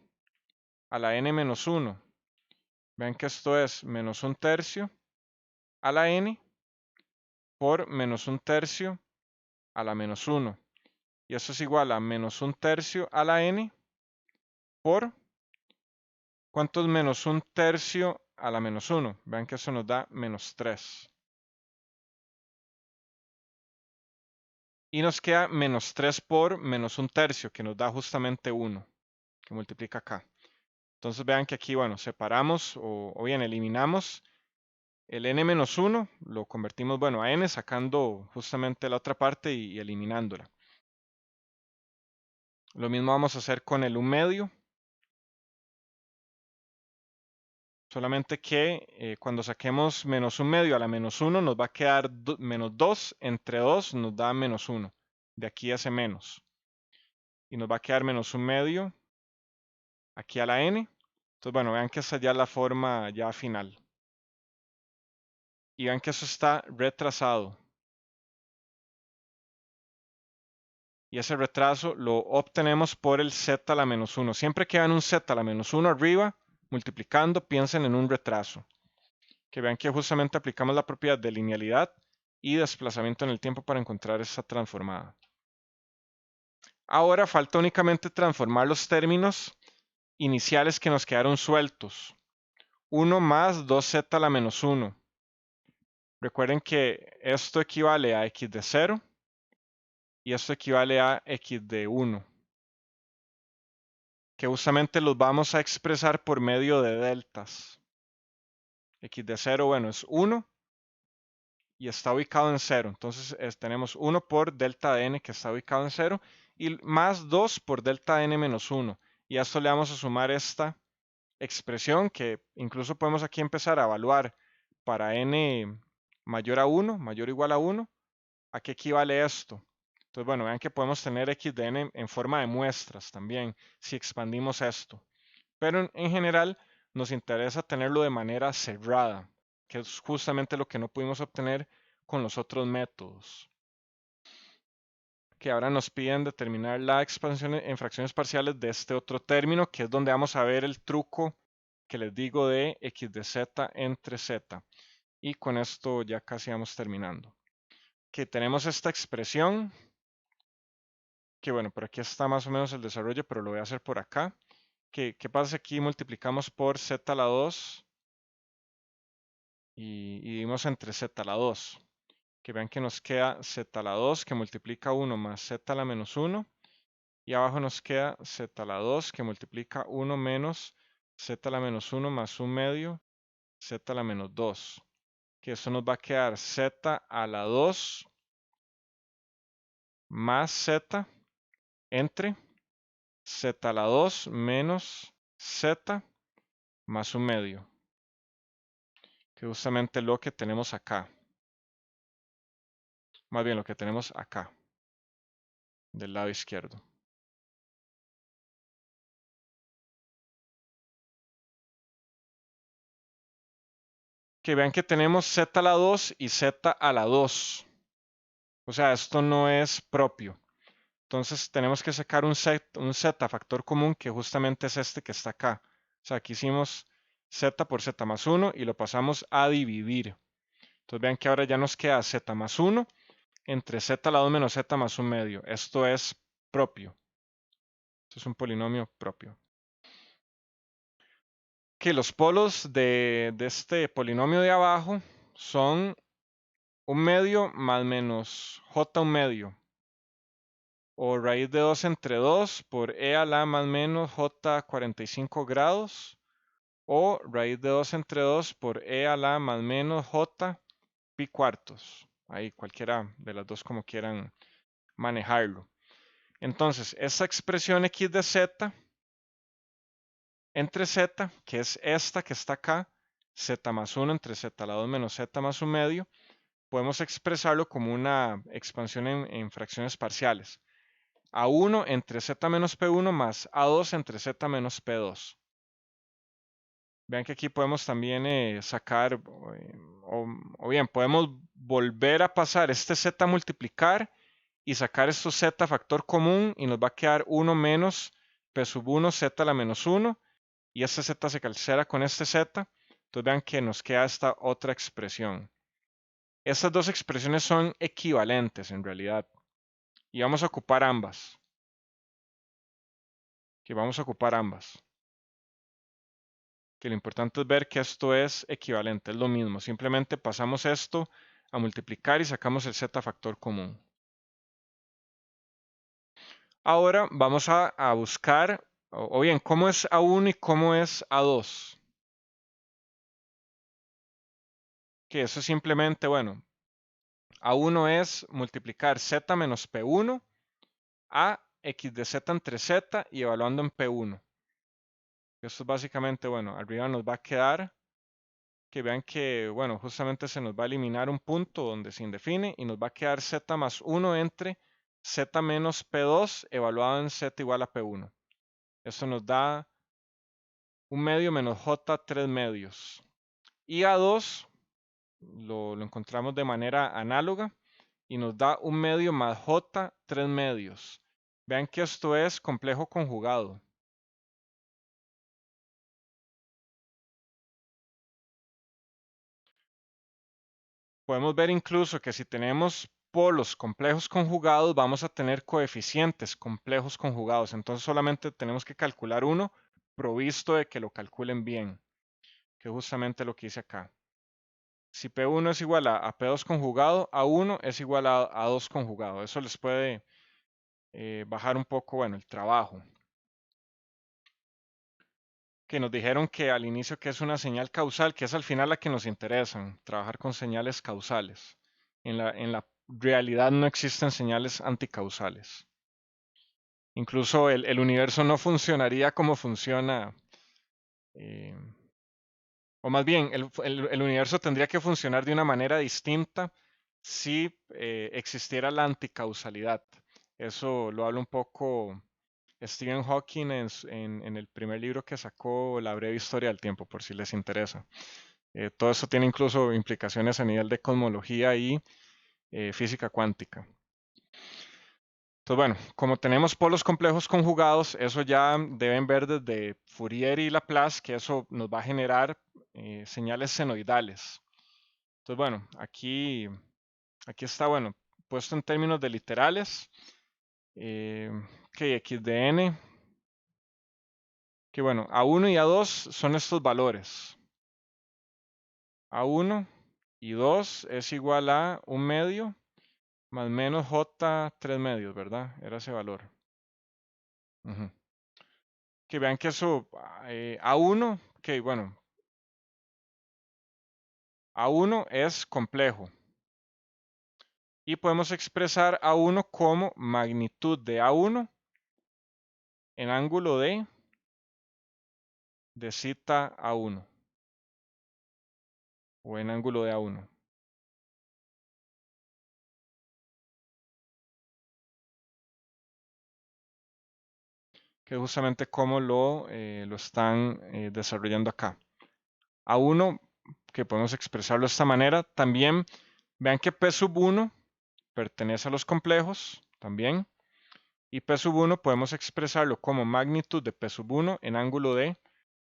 a la n menos 1? Vean que esto es menos 1/3 a la n por menos 1/3 a la menos 1. Y eso es igual a menos 1/3 a la n por, ¿cuánto es menos 1/3 a la menos 1? Vean que eso nos da menos 3. Y nos queda menos 3 por menos 1/3, que nos da justamente 1, que multiplica acá. Entonces vean que aquí, bueno, separamos o bien eliminamos el n menos 1, lo convertimos, bueno, a n sacando justamente la otra parte y eliminándola. Lo mismo vamos a hacer con el 1 medio. Solamente que cuando saquemos menos 1 medio a la menos 1 nos va a quedar menos 2. Entre 2 nos da menos 1. De aquí a ese menos. Y nos va a quedar menos 1 medio aquí a la n. Entonces, bueno, vean que esa ya es la forma ya final. Y vean que eso está retrasado. Y ese retraso lo obtenemos por el z a la menos 1. Siempre que vean un z a la menos 1 arriba, multiplicando, piensen en un retraso. Que vean que justamente aplicamos la propiedad de linealidad y desplazamiento en el tiempo para encontrar esa transformada. Ahora falta únicamente transformar los términos iniciales que nos quedaron sueltos. 1 más 2z a la menos 1. Recuerden que esto equivale a x de 0 y esto equivale a x de 1. Que justamente los vamos a expresar por medio de deltas. X de 0, bueno, es 1 y está ubicado en 0. Entonces tenemos 1 por delta de n que está ubicado en 0 y más 2 por delta de n menos 1. Y a esto le vamos a sumar esta expresión que incluso podemos aquí empezar a evaluar para n mayor a 1, mayor o igual a 1. ¿A qué equivale esto? Entonces, bueno, vean que podemos tener x de n en forma de muestras también si expandimos esto. Pero en general nos interesa tenerlo de manera cerrada, que es justamente lo que no pudimos obtener con los otros métodos. Que ahora nos piden determinar la expansión en fracciones parciales de este otro término, que es donde vamos a ver el truco que les digo de x de z entre z. Y con esto ya casi vamos terminando. Que tenemos esta expresión, que bueno, por aquí está más o menos el desarrollo, pero lo voy a hacer por acá. ¿Qué pasa si aquí multiplicamos por z a la 2 y dividimos entre z a la 2? Que vean que nos queda z a la 2 que multiplica 1 más z a la menos 1. Y abajo nos queda z a la 2 que multiplica 1 menos z a la menos 1 más 1 medio z a la menos 2. Que eso nos va a quedar z a la 2 más z entre z a la 2 menos z más 1 medio. Que justamente lo que tenemos acá. Más bien lo que tenemos acá, del lado izquierdo. Que vean que tenemos z a la 2 y z a la 2. O sea, esto no es propio. Entonces tenemos que sacar un z factor común que justamente es este que está acá. O sea, aquí hicimos z por z más 1 y lo pasamos a dividir. Entonces vean que ahora ya nos queda z más 1 entre z a la 2 menos z más 1 medio. Esto es propio. Esto es un polinomio propio. que los polos de este polinomio de abajo son un medio más menos j un medio, o raíz de 2 entre 2 por e a la más menos j 45 grados, o raíz de 2 entre 2 por e a la más menos j pi cuartos. Ahí cualquiera de las dos como quieran manejarlo. Entonces, esta expresión x de z entre z, que es esta que está acá, z más 1 entre z a la 2 menos z más 1 medio, podemos expresarlo como una expansión en fracciones parciales. A1 entre z menos p1 más a2 entre z menos p2. Vean que aquí podemos también sacar, o bien, podemos volver a pasar este z a multiplicar y sacar estos z factor común y nos va a quedar 1 menos p sub 1 z a la menos 1 y este z se cancela con este z. Entonces vean que nos queda esta otra expresión. Estas dos expresiones son equivalentes en realidad y vamos a ocupar ambas. Que vamos a ocupar ambas. Que lo importante es ver que esto es equivalente, es lo mismo. Simplemente pasamos esto a multiplicar y sacamos el z factor común. Ahora vamos a buscar, o bien, cómo es A1 y cómo es A2. Que eso es simplemente, bueno, A1 es multiplicar z menos P1 a x de z entre z y evaluando en P1. Esto es básicamente, bueno, arriba nos va a quedar que vean que, bueno, justamente se nos va a eliminar un punto donde se indefine y nos va a quedar z más 1 entre z menos P2 evaluado en z igual a P1. Esto nos da un medio menos j 3 medios. Y A2 lo encontramos de manera análoga y nos da un medio más j 3 medios. Vean que esto es complejo conjugado. Podemos ver incluso que si tenemos polos complejos conjugados, vamos a tener coeficientes complejos conjugados. Entonces solamente tenemos que calcular uno provisto de que lo calculen bien, que es justamente lo que hice acá. Si P1 es igual a P2 conjugado, A1 es igual a A2 conjugado. Eso les puede bajar un poco, bueno, el trabajo. Que nos dijeron que al inicio que es una señal causal, que es al final la que nos interesa, trabajar con señales causales. En la realidad no existen señales anticausales. Incluso el universo no funcionaría como funciona, eh, o más bien, el universo tendría que funcionar de una manera distinta si existiera la anticausalidad. Eso lo habla un poco Stephen Hawking en el primer libro que sacó, La breve historia del tiempo, por si les interesa. Todo esto tiene incluso implicaciones a nivel de cosmología y física cuántica. Entonces, bueno, como tenemos polos complejos conjugados, eso ya deben ver desde Fourier y Laplace, que eso nos va a generar señales senoidales. Entonces, bueno, aquí está, bueno, puesto en términos de literales, que x de n, que bueno, A1 y A2 son estos valores. A1 y 2 es igual a un medio más menos J 3 medios, ¿verdad? Era ese valor. Ujú. Que vean que eso, A1, que bueno, A1 es complejo. Y podemos expresar A1 como magnitud de A1 en ángulo de zeta A1 o en ángulo de A1. Que es justamente como lo están desarrollando acá. A1, que podemos expresarlo de esta manera, también vean que P sub 1 pertenece a los complejos, también. Y P sub 1 podemos expresarlo como magnitud de P sub 1 en ángulo de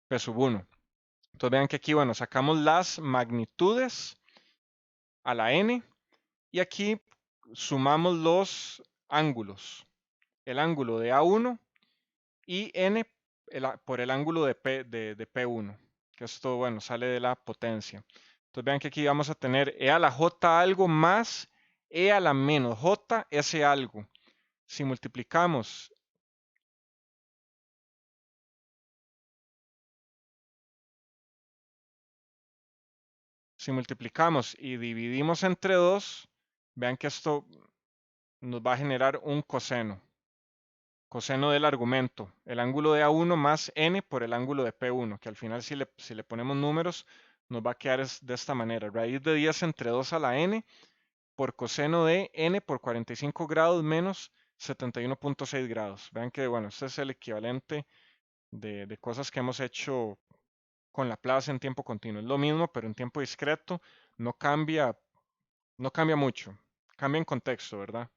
P sub 1. Entonces vean que aquí, bueno, sacamos las magnitudes a la n y aquí sumamos los ángulos. El ángulo de A1 y n por el ángulo de P1. que esto, bueno, sale de la potencia. Entonces vean que aquí vamos a tener e a la j algo más e a la menos j ese algo. Si multiplicamos y dividimos entre 2, vean que esto nos va a generar un coseno. Coseno del argumento, el ángulo de A1 más n por el ángulo de P1, que al final si le ponemos números nos va a quedar de esta manera. Raíz de 10 entre 2 a la n por coseno de n por 45 grados menos 71.6 grados. Vean que, bueno, este es el equivalente de cosas que hemos hecho con Laplace en tiempo continuo. Es lo mismo, pero en tiempo discreto no cambia, no cambia mucho. Cambia en contexto, ¿verdad?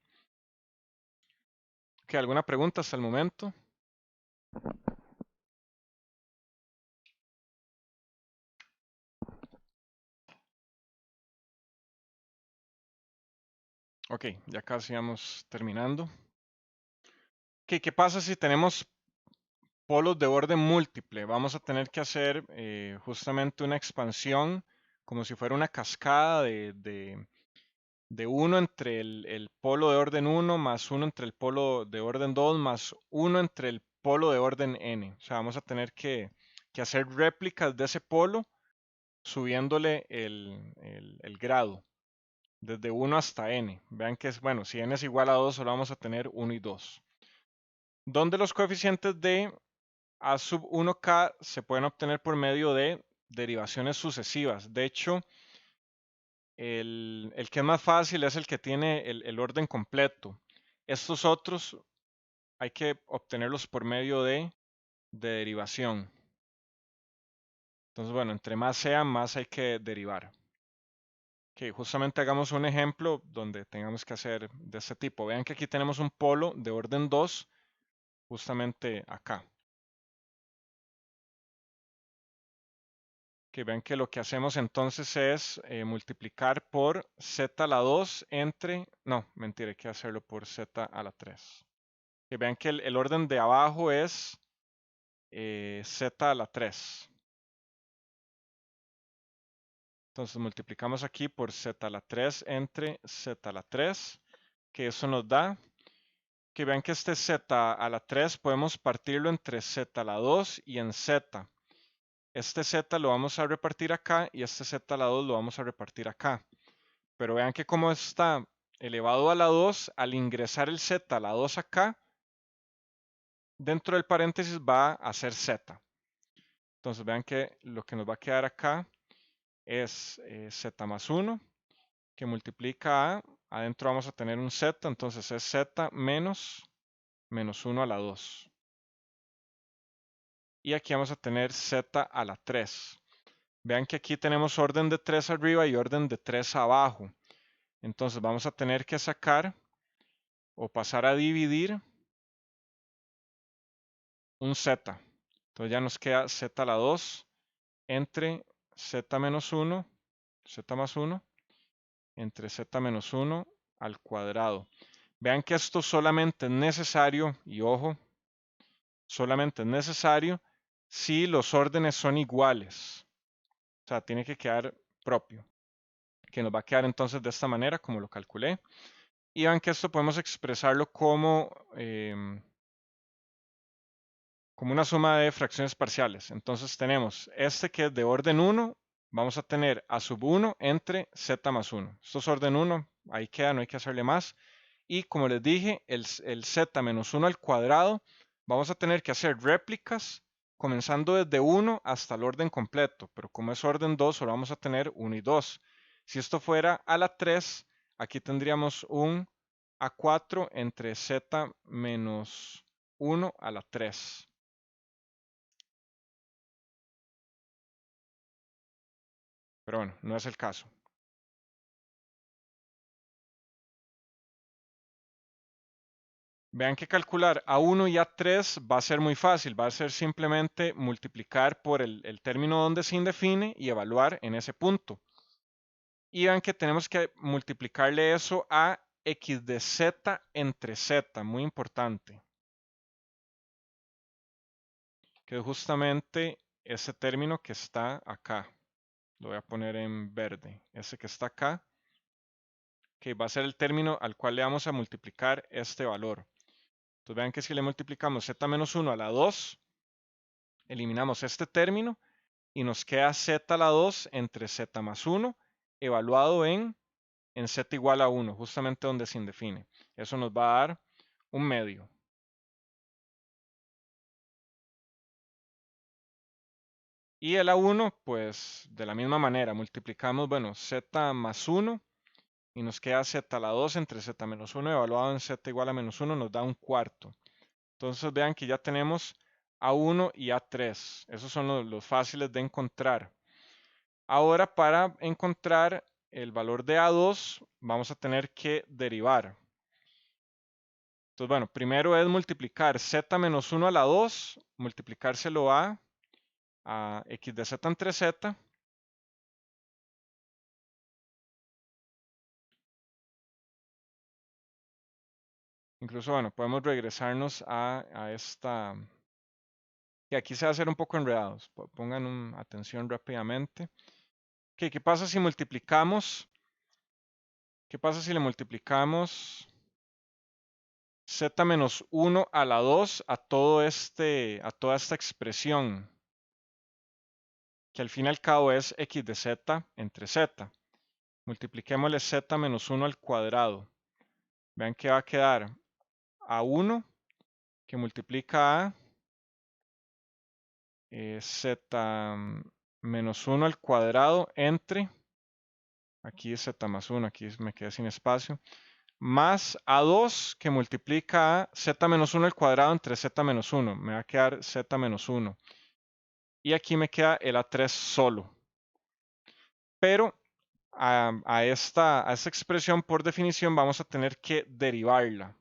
¿Qué, alguna pregunta hasta el momento? Ok, ya casi vamos terminando. ¿Qué pasa si tenemos polos de orden múltiple? Vamos a tener que hacer justamente una expansión como si fuera una cascada de 1 entre el polo de orden 1 más 1 entre el polo de orden 2 más 1 entre el polo de orden n. O sea, vamos a tener que hacer réplicas de ese polo subiéndole el grado desde 1 hasta n. Vean que es, bueno, si n es igual a 2, solo vamos a tener 1 y 2. Donde los coeficientes de a sub 1k se pueden obtener por medio de derivaciones sucesivas. De hecho, el que es más fácil es el que tiene el orden completo. Estos otros hay que obtenerlos por medio de derivación. Entonces, bueno, entre más sean, más hay que derivar. Que justamente hagamos un ejemplo donde tengamos que hacer de este tipo. Vean que aquí tenemos un polo de orden 2, justamente acá. Que vean que lo que hacemos entonces es multiplicar por z a la 2 entre, no, mentira, hay que hacerlo por z a la 3. Que vean que el orden de abajo es z a la 3. Entonces multiplicamos aquí por z a la 3 entre z a la 3, que eso nos da, que vean que este z a la 3 podemos partirlo entre z a la 2 y en z. Este z lo vamos a repartir acá y este z a la 2 lo vamos a repartir acá. Pero vean que como está elevado a la 2, al ingresar el z a la 2 acá, dentro del paréntesis va a ser z. Entonces vean que lo que nos va a quedar acá es z más 1, que multiplica a, adentro vamos a tener un z, entonces es z menos 1 a la 2. Y aquí vamos a tener z a la 3. Vean que aquí tenemos orden de 3 arriba y orden de 3 abajo. Entonces vamos a tener que sacar o pasar a dividir un z. Entonces ya nos queda z a la 2 entre z menos 1, z más 1, entre z menos 1 al cuadrado. Vean que esto solamente es necesario, y ojo, solamente es necesario si los órdenes son iguales. O sea, tiene que quedar propio. Que nos va a quedar entonces de esta manera, como lo calculé. Y vean que esto podemos expresarlo como una suma de fracciones parciales. Entonces tenemos este que es de orden 1, vamos a tener a sub 1 entre z más 1. Esto es orden 1, ahí queda, no hay que hacerle más. Y como les dije, el z menos 1 al cuadrado, vamos a tener que hacer réplicas comenzando desde 1 hasta el orden completo. Pero como es orden 2, solo vamos a tener 1 y 2. Si esto fuera a la 3, aquí tendríamos un a4 entre z menos 1 a la 3. Pero bueno, no es el caso. Vean que calcular A1 y A3 va a ser muy fácil, va a ser simplemente multiplicar por el término donde se indefine y evaluar en ese punto. Y vean que tenemos que multiplicarle eso a x de z entre z, muy importante. Que es justamente ese término que está acá. Lo voy a poner en verde. Ese que está acá, que va a ser el término al cual le vamos a multiplicar este valor. Entonces vean que si le multiplicamos z menos 1 a la 2, eliminamos este término y nos queda z a la 2 entre z más 1 evaluado en z igual a 1, justamente donde se indefine. Eso nos va a dar un medio. Y el A1, pues de la misma manera, multiplicamos, bueno, z más 1 y nos queda z a la 2 entre z menos 1 evaluado en z igual a menos 1, nos da un cuarto. Entonces vean que ya tenemos A1 y A3. Esos son los fáciles de encontrar. Ahora para encontrar el valor de A2 vamos a tener que derivar. Entonces bueno, primero es multiplicar z menos 1 a la 2, multiplicárselo a x de z entre z. Incluso bueno, podemos regresarnos a esta, que aquí se va a hacer un poco enredados. Pongan atención rápidamente. ¿Qué pasa si multiplicamos? ¿Qué pasa si le multiplicamos z menos 1 a la 2 a toda esta expresión? Que al fin y al cabo es x de z entre z. Multipliquémosle z menos 1 al cuadrado. Vean que va a quedar a1 que multiplica a z menos 1 al cuadrado entre, aquí es z más 1, aquí me quedé sin espacio, más a2 que multiplica a z menos 1 al cuadrado entre z menos 1. Me va a quedar z menos 1. Y aquí me queda el a3 solo. Pero a esta expresión por definición vamos a tener que derivarla.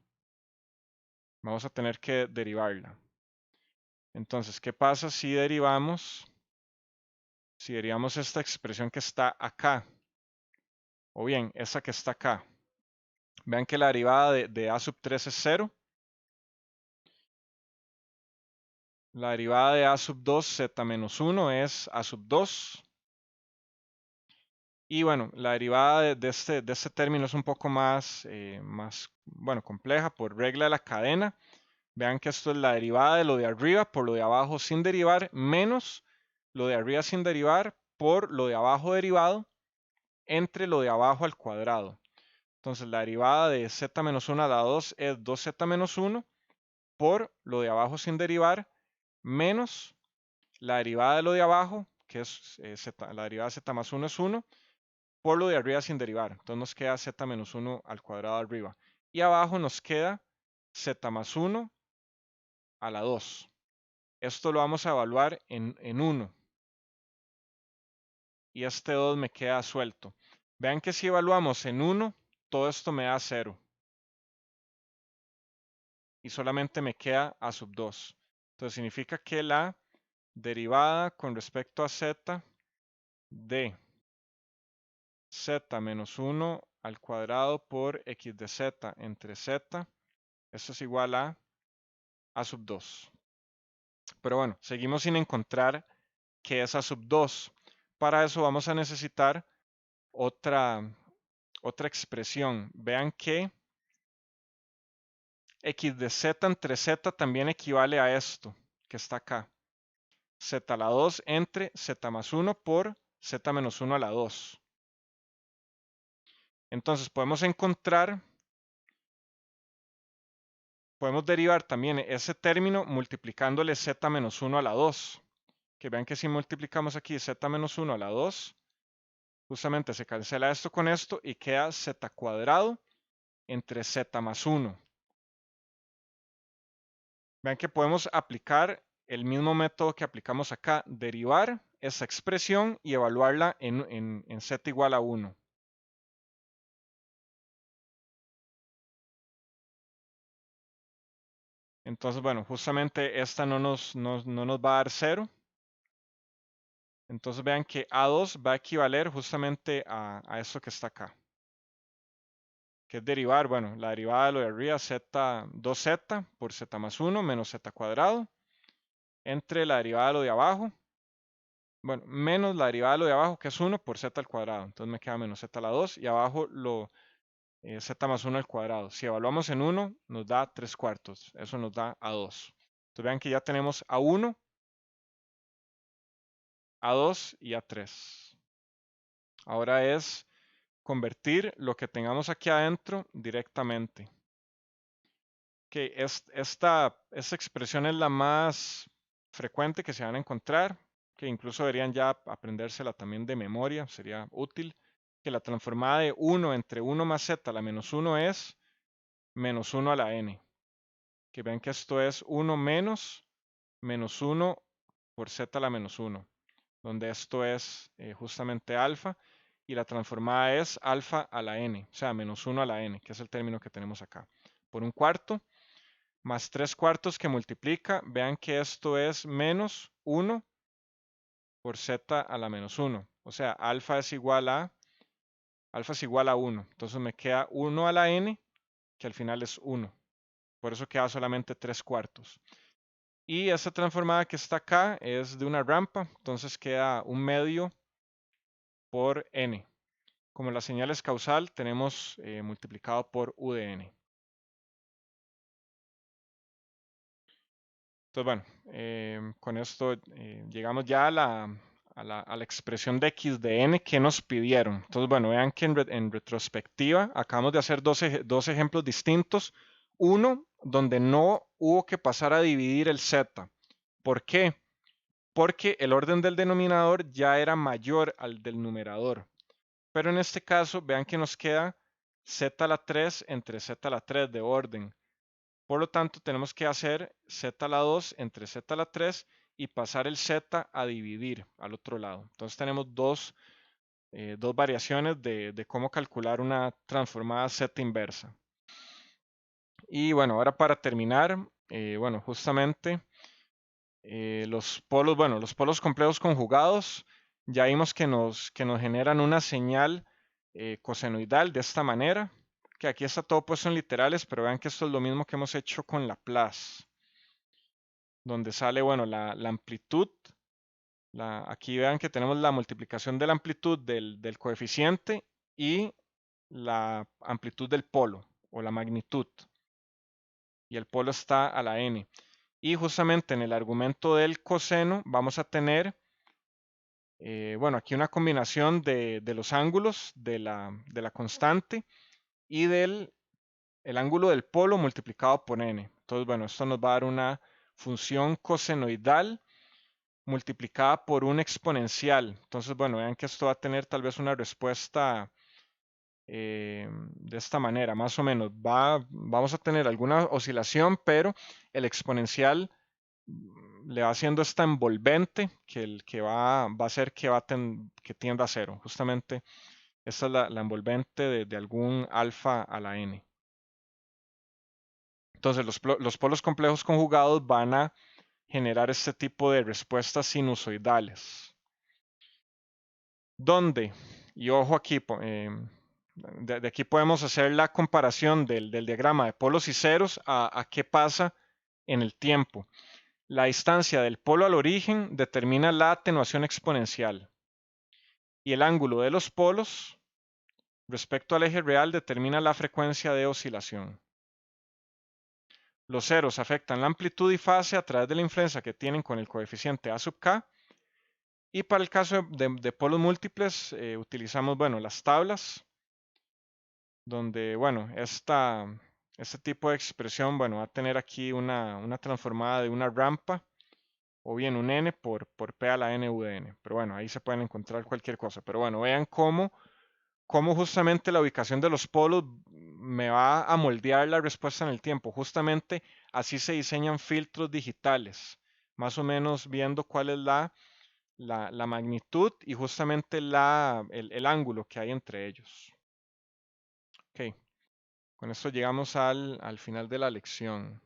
Vamos a tener que derivarla. Entonces, ¿qué pasa si derivamos esta expresión que está acá? O bien, esa que está acá. Vean que la derivada de a sub 3 es 0. La derivada de a sub 2, z menos 1 es a sub 2. Y bueno, la derivada de este término es un poco más, bueno, compleja por regla de la cadena. Vean que esto es la derivada de lo de arriba por lo de abajo sin derivar, menos lo de arriba sin derivar por lo de abajo derivado entre lo de abajo al cuadrado. Entonces la derivada de z menos 1 a la 2 es 2z menos 1 por lo de abajo sin derivar menos la derivada de lo de abajo, que es la derivada de z más 1 es 1, por lo de arriba sin derivar. Entonces nos queda z menos 1 al cuadrado arriba. Y abajo nos queda z más 1 a la 2. Esto lo vamos a evaluar en 1. Y este 2 me queda suelto. Vean que si evaluamos en 1, todo esto me da 0. Y solamente me queda a sub 2. Entonces significa que la derivada con respecto a z de z menos 1 al cuadrado por x de z entre z, esto es igual a sub 2. Pero bueno, seguimos sin encontrar qué es a sub 2. Para eso vamos a necesitar otra expresión. Vean que x de z entre z también equivale a esto que está acá. Z a la 2 entre z más 1 por z menos 1 a la 2. Entonces podemos derivar también ese término multiplicándole z menos 1 a la 2. Que vean que si multiplicamos aquí z menos 1 a la 2, justamente se cancela esto con esto y queda z cuadrado entre z más 1. Vean que podemos aplicar el mismo método que aplicamos acá, derivar esa expresión y evaluarla en z igual a 1. Entonces, bueno, justamente esta no nos va a dar 0. Entonces vean que A2 va a equivaler justamente a esto que está acá. Que es derivar, bueno, la derivada de lo de arriba, 2z por z más 1 menos z cuadrado, entre la derivada de lo de abajo, bueno, menos la derivada de lo de abajo, que es 1 por z al cuadrado. Entonces me queda menos z a la 2 y abajo z más 1 al cuadrado. Si evaluamos en 1, nos da 3 cuartos. Eso nos da a 2. Entonces vean que ya tenemos a 1, a 2 y a 3. Ahora es convertir lo que tengamos aquí adentro directamente. Que esta expresión es la más frecuente que se van a encontrar, que incluso deberían ya aprendérsela también de memoria, sería útil, que la transformada de 1 entre 1 más z a la menos 1 es menos 1 a la n. Que vean que esto es 1 menos 1 por z a la menos 1, donde esto es justamente alfa, y la transformada es alfa a la n, o sea, menos 1 a la n, que es el término que tenemos acá, por un cuarto, más 3 cuartos que multiplica, vean que esto es menos 1 por z a la menos 1. O sea, alfa es igual a 1. Entonces me queda 1 a la n, que al final es 1. Por eso queda solamente 3 cuartos. Y esta transformada que está acá es de una rampa, entonces queda un medio por n. Como la señal es causal, tenemos multiplicado por u de n. Entonces, bueno, con esto llegamos ya a la expresión de x de n que nos pidieron. Entonces, bueno, vean que en retrospectiva acabamos de hacer dos ejemplos distintos. Uno, donde no hubo que pasar a dividir el z. ¿Por qué? Porque el orden del denominador ya era mayor al del numerador. Pero en este caso, vean que nos queda z a la 3 entre z a la 3 de orden. Por lo tanto, tenemos que hacer z a la 2 entre z a la 3 y pasar el z a dividir al otro lado. Entonces tenemos dos variaciones de cómo calcular una transformada z inversa. Y bueno, ahora para terminar, bueno, justamente los polos complejos conjugados, ya vimos que nos generan una señal cosenoidal de esta manera, que aquí está todo puesto en literales, pero vean que esto es lo mismo que hemos hecho con Laplace, donde sale, bueno, la amplitud, aquí vean que tenemos la multiplicación de la amplitud del coeficiente y la amplitud del polo, o la magnitud, y el polo está a la n. Y justamente en el argumento del coseno vamos a tener, bueno, aquí una combinación de los ángulos de la constante y del el ángulo del polo multiplicado por n. Entonces, bueno, esto nos va a dar una función cosenoidal multiplicada por un exponencial. Entonces, bueno, vean que esto va a tener tal vez una respuesta de esta manera, más o menos. Vamos a tener alguna oscilación, pero el exponencial le va haciendo esta envolvente que va a hacer que tienda a cero. Justamente esta es la envolvente de algún alfa a la n. Entonces los polos complejos conjugados van a generar este tipo de respuestas sinusoidales. ¿Dónde? Y ojo aquí, de aquí podemos hacer la comparación del diagrama de polos y ceros a qué pasa en el tiempo. La distancia del polo al origen determina la atenuación exponencial y el ángulo de los polos respecto al eje real determina la frecuencia de oscilación. Los ceros afectan la amplitud y fase a través de la influencia que tienen con el coeficiente a sub k. Y para el caso de polos múltiples utilizamos, bueno, las tablas, donde, bueno, este tipo de expresión, bueno, va a tener aquí una transformada de una rampa o bien un n por p a la n u de n. Pero bueno, ahí se pueden encontrar cualquier cosa. Pero bueno, vean cómo justamente la ubicación de los polos me va a moldear la respuesta en el tiempo. Justamente así se diseñan filtros digitales, más o menos viendo cuál es la magnitud y justamente el ángulo que hay entre ellos. Ok, con esto llegamos al final de la lección.